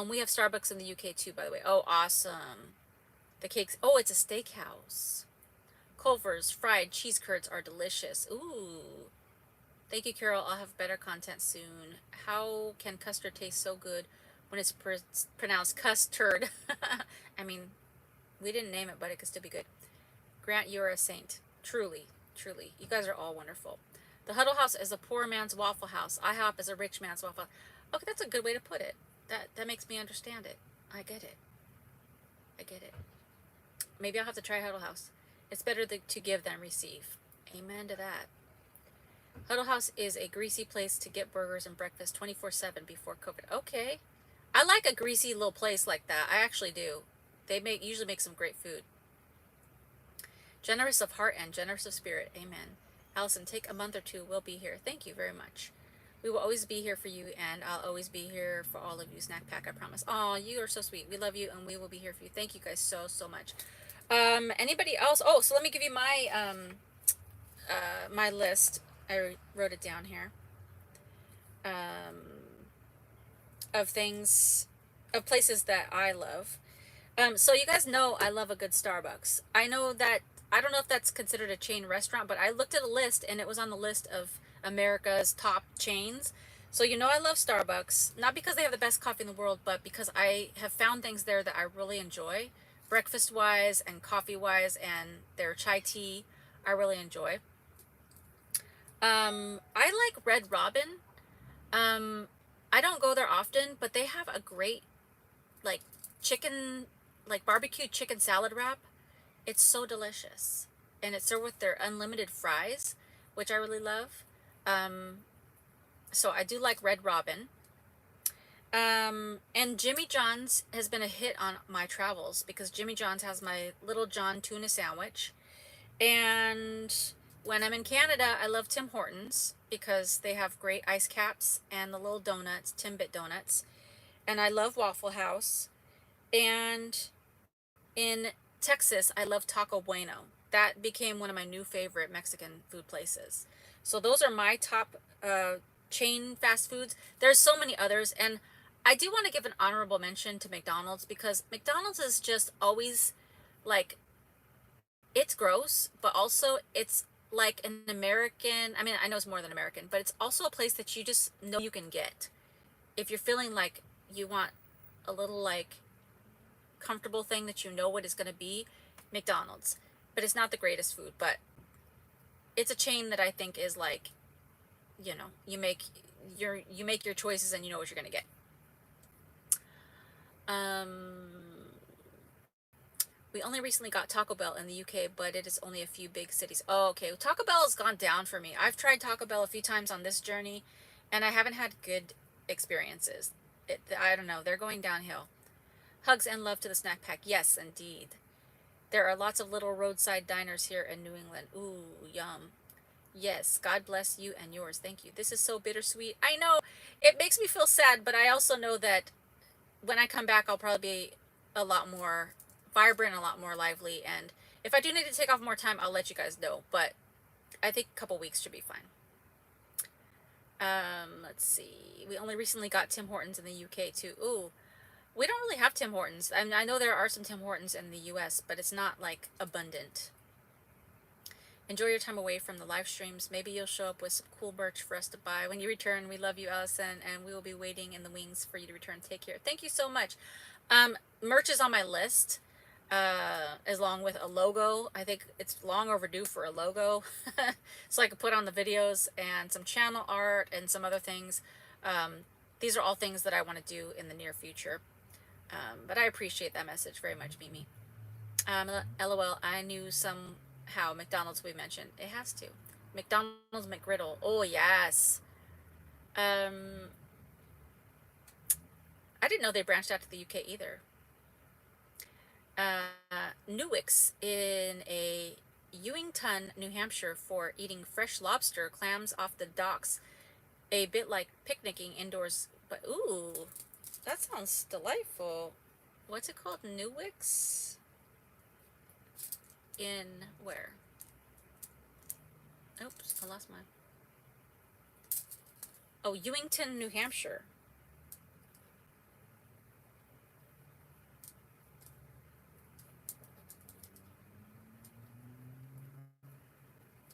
We have Starbucks in the UK too, by the way. Oh, awesome. The cakes. Oh, it's a steakhouse. Culver's fried cheese curds are delicious. Ooh. Thank you, Carol. I'll have better content soon. How can custard taste so good when it's pronounced custard? I mean, we didn't name it, but it could still be good. Grant, you are a saint. Truly, truly. You guys are all wonderful. The Huddle House is a poor man's Waffle House. IHOP is a rich man's Waffle House. Okay, that's a good way to put it. That makes me understand it. I get it. I get it. Maybe I'll have to try Huddle House. It's better to give than receive. Amen to that. Huddle House is a greasy place to get burgers and breakfast 24/7 before COVID. Okay. I like a greasy little place like that. I actually do. They usually make some great food. Generous of heart and generous of spirit. Amen. Allison, take a month or two. We'll be here. Thank you very much. We will always be here for you, and I'll always be here for all of you. Snack Pack, I promise. Oh, you are so sweet. We love you, and we will be here for you. Thank you guys so much. Anybody else? Oh, so let me give you my my list. I wrote it down here. Of things, of places that I love. So you guys know I love a good Starbucks. I know that, I don't know if that's considered a chain restaurant, but I looked at a list and it was on the list of America's top chains. So you know I love Starbucks, not because they have the best coffee in the world, but because I have found things there that I really enjoy, breakfast-wise and coffee-wise, and their chai tea I really enjoy. I like Red Robin. I don't go there often, but they have a great, like, chicken, like barbecue chicken salad wrap. It's so delicious, and it's served with their unlimited fries, which I really love. So I do like Red Robin. And Jimmy John's has been a hit on my travels, because Jimmy John's has my Little John tuna sandwich. And when I'm in Canada, I love Tim Hortons because they have great ice caps and the little donuts, Timbit donuts. And I love Waffle House. And in Texas, I love Taco Bueno. That became one of my new favorite Mexican food places. So those are my top chain fast foods. There's so many others, and I do want to give an honorable mention to McDonald's, because McDonald's is just always like, it's gross, but also it's like an American, I mean, I know it's more than American, but it's also a place that you just know you can get. If you're feeling like you want a little like comfortable thing that you know what it's going to be, McDonald's. But it's not the greatest food, but it's a chain that I think is like, you know, you make your choices and you know what you're going to get. We only recently got Taco Bell in the UK, but it is only a few big cities. Oh, okay. Taco Bell has gone down for me. I've tried Taco Bell a few times on this journey, and I haven't had good experiences. I don't know. They're going downhill. Hugs and love to the snack pack. Yes, indeed. There are lots of little roadside diners here in New England. Ooh, yum. Yes, God bless you and yours. Thank you. This is so bittersweet. I know it makes me feel sad, but I also know that when I come back, I'll probably be a lot more vibrant, a lot more lively. And if I do need to take off more time, I'll let you guys know. But I think a couple weeks should be fine. Let's see. We only recently got Tim Hortons in the UK too. Ooh, we don't really have Tim Hortons. I mean, I know there are some Tim Hortons in the US, but it's not like abundant. Enjoy your time away from the live streams. Maybe you'll show up with some cool merch for us to buy. When you return, we love you, Allison, and we will be waiting in the wings for you to return. Take care. Thank you so much. Merch is on my list, along with a logo. I think it's long overdue for a logo, so I could put on the videos and some channel art and some other things. These are all things that I want to do in the near future. But I appreciate that message very much, Mimi. LOL, I knew somehow McDonald's we mentioned. It has to. McDonald's McGriddle. Oh, yes. I didn't know they branched out to the UK either. Newicks in Ewington, New Hampshire for eating fresh lobster, clams off the docks. A bit like picnicking indoors, but ooh, that sounds delightful. What's it called? Newicks? In where? Oops, I lost mine. Oh, Ewington, New Hampshire.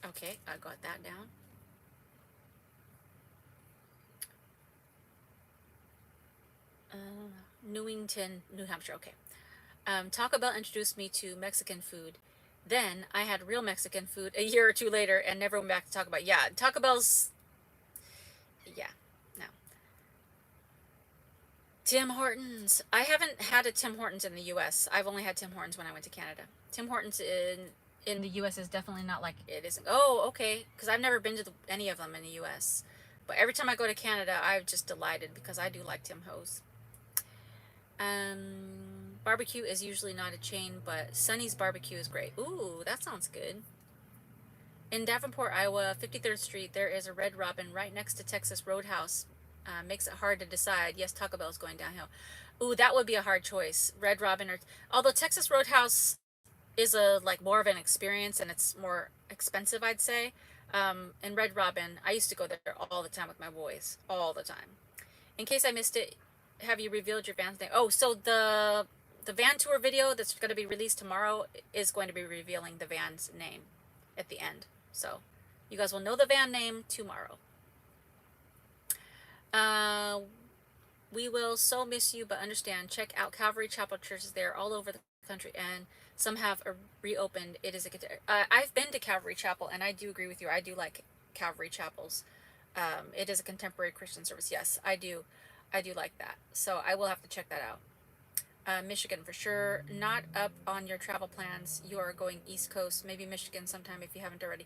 Okay, I got that down. Newington, New Hampshire. Okay. Taco Bell introduced me to Mexican food. Then I had real Mexican food a year or two later and never went back to Taco Bell. Yeah, Taco Bell's. Yeah, no. Tim Hortons. I haven't had a Tim Hortons in the U.S. I've only had Tim Hortons when I went to Canada. Tim Hortons in the U.S. is definitely not like it is. Oh, okay. Because I've never been to any of them in the U.S. But every time I go to Canada, I'm just delighted because I do like Tim Ho's. Barbecue is usually not a chain, but Sonny's Barbecue is great. Ooh, that sounds good. In Davenport, Iowa, 53rd Street, there is a Red Robin right next to Texas Roadhouse. Makes it hard to decide. Yes, Taco Bell is going downhill. Ooh, that would be a hard choice. Red Robin or although Texas Roadhouse is a like more of an experience and it's more expensive, I'd say. And Red Robin, I used to go there all the time with my boys, all the time. In case I missed it, have you revealed your van's name? Oh, so the van tour video that's going to be released tomorrow is going to be revealing the van's name at the end. So you guys will know the van name tomorrow. We will so miss you, but understand. Check out Calvary Chapel churches there all over the country, and some have reopened. It is I've been to Calvary Chapel, and I do agree with you. I do like Calvary Chapels. It is a contemporary Christian service. Yes, I do like that. So I will have to check that out. Michigan for sure. Not up on your travel plans. You are going East Coast, maybe Michigan sometime if you haven't already.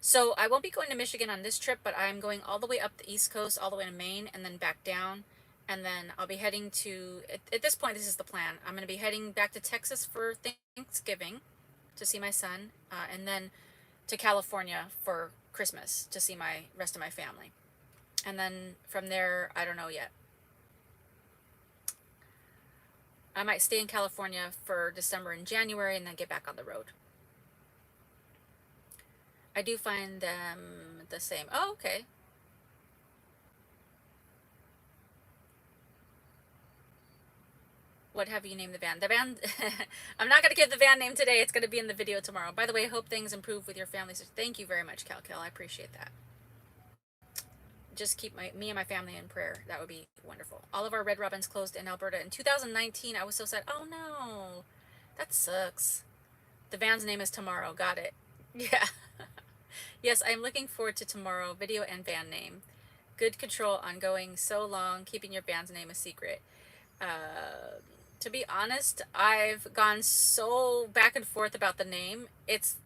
So I won't be going to Michigan on this trip, but I'm going all the way up the East Coast, all the way to Maine, and then back down. And then I'll be heading to, at this point, this is the plan. I'm going to be heading back to Texas for Thanksgiving to see my son, and then to California for Christmas to see my rest of my family. And then from there, I don't know yet. I might stay in California for December and January and then get back on the road. I do find them the same. Oh, okay. What have you named the van? The van, I'm not going to give the van name today. It's going to be in the video tomorrow. By the way, hope things improve with your family. So thank you very much, Cal. I appreciate that. Just keep me and my family in prayer. That would be wonderful. All of our Red Robins closed in Alberta in 2019. I was so sad. Oh no, that sucks. The van's name is Tomorrow. Got it. Yeah. Yes, I'm looking forward to tomorrow. Video and van name. Good control on going so long, keeping your band's name a secret. To be honest, I've gone so back and forth about the name. It's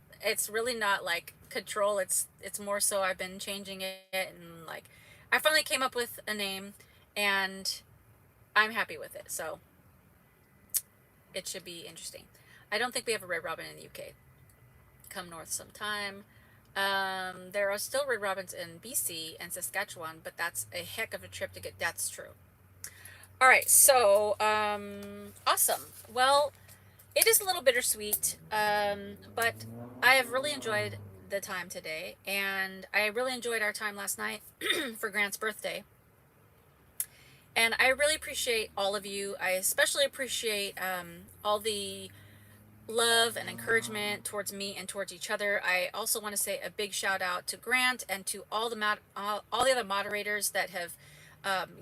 really not like control. It's more so I've been changing it, and like I finally came up with a name and I'm happy with it. So it should be interesting. I don't think we have a red robin in the UK. Come north sometime. There are still red robins in BC and Saskatchewan, but that's a heck of a trip to get. That's true. All right, so awesome. Well, it is a little bittersweet, but I have really enjoyed the time today, and I really enjoyed our time last night for Grant's birthday. And I really appreciate all of you. I especially appreciate all the love and encouragement towards me and towards each other. I also want to say a big shout out to Grant and to all the other moderators that have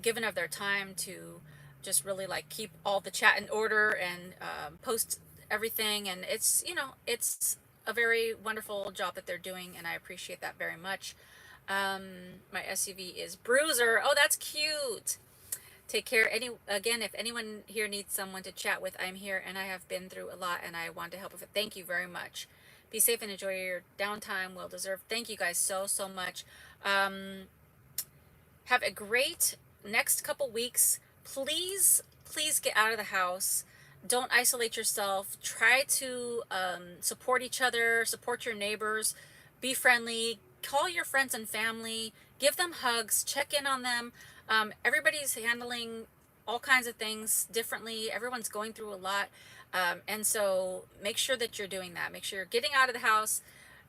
given of their time to just really like keep all the chat in order and post everything. And it's, you know, it's a very wonderful job that they're doing, and I appreciate that very much. My SUV is Bruiser. Oh, that's cute. Take care. Again, if anyone here needs someone to chat with, I'm here, and I have been through a lot, and I want to help with it. Thank you very much. Be safe and enjoy your downtime. Well deserved. Thank you guys so much. Have a great next couple weeks. Please get out of the house. Don't isolate yourself. Try to support each other, support your neighbors, be friendly, call your friends and family, give them hugs, check in on them. Everybody's handling all kinds of things differently. Everyone's going through a lot. And so make sure that you're doing that. Make sure you're getting out of the house,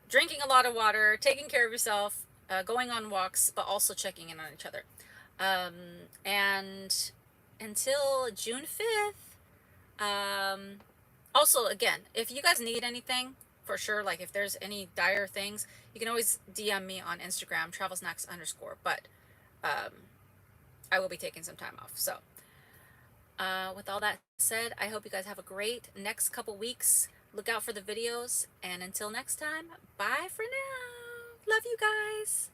drinking a lot of water, taking care of yourself, going on walks, but also checking in on each other. And until June 5th, also, again, if you guys need anything, for sure, like if there's any dire things, you can always DM me on Instagram, travelsnacks_. But I will be taking some time off. So with all that said, I hope you guys have a great next couple weeks. Look out for the videos. And until next time, bye for now. Love you guys.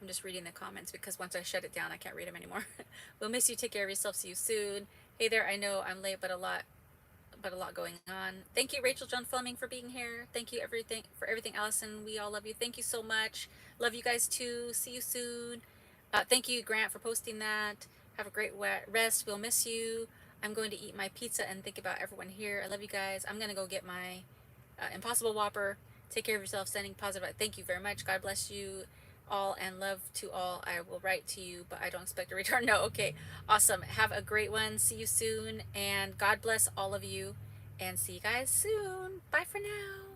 I'm just reading the comments because once I shut it down, I can't read them anymore. We'll miss you. Take care of yourself. See you soon. Hey there. I know I'm late, but a lot going on. Thank you, Rachel John Fleming, for being here. Thank you for everything, Allison. We all love you. Thank you so much. Love you guys too. See you soon. Thank you, Grant, for posting that. Have a great rest. We'll miss you. I'm going to eat my pizza and think about everyone here. I love you guys. I'm going to go get my Impossible Whopper. Take care of yourself. Sending positive. Thank you very much. God bless you all and love to all. I will write to you, but I don't expect a return. No, okay. Awesome. Have a great one. See you soon. And God bless all of you. And see you guys soon. Bye for now.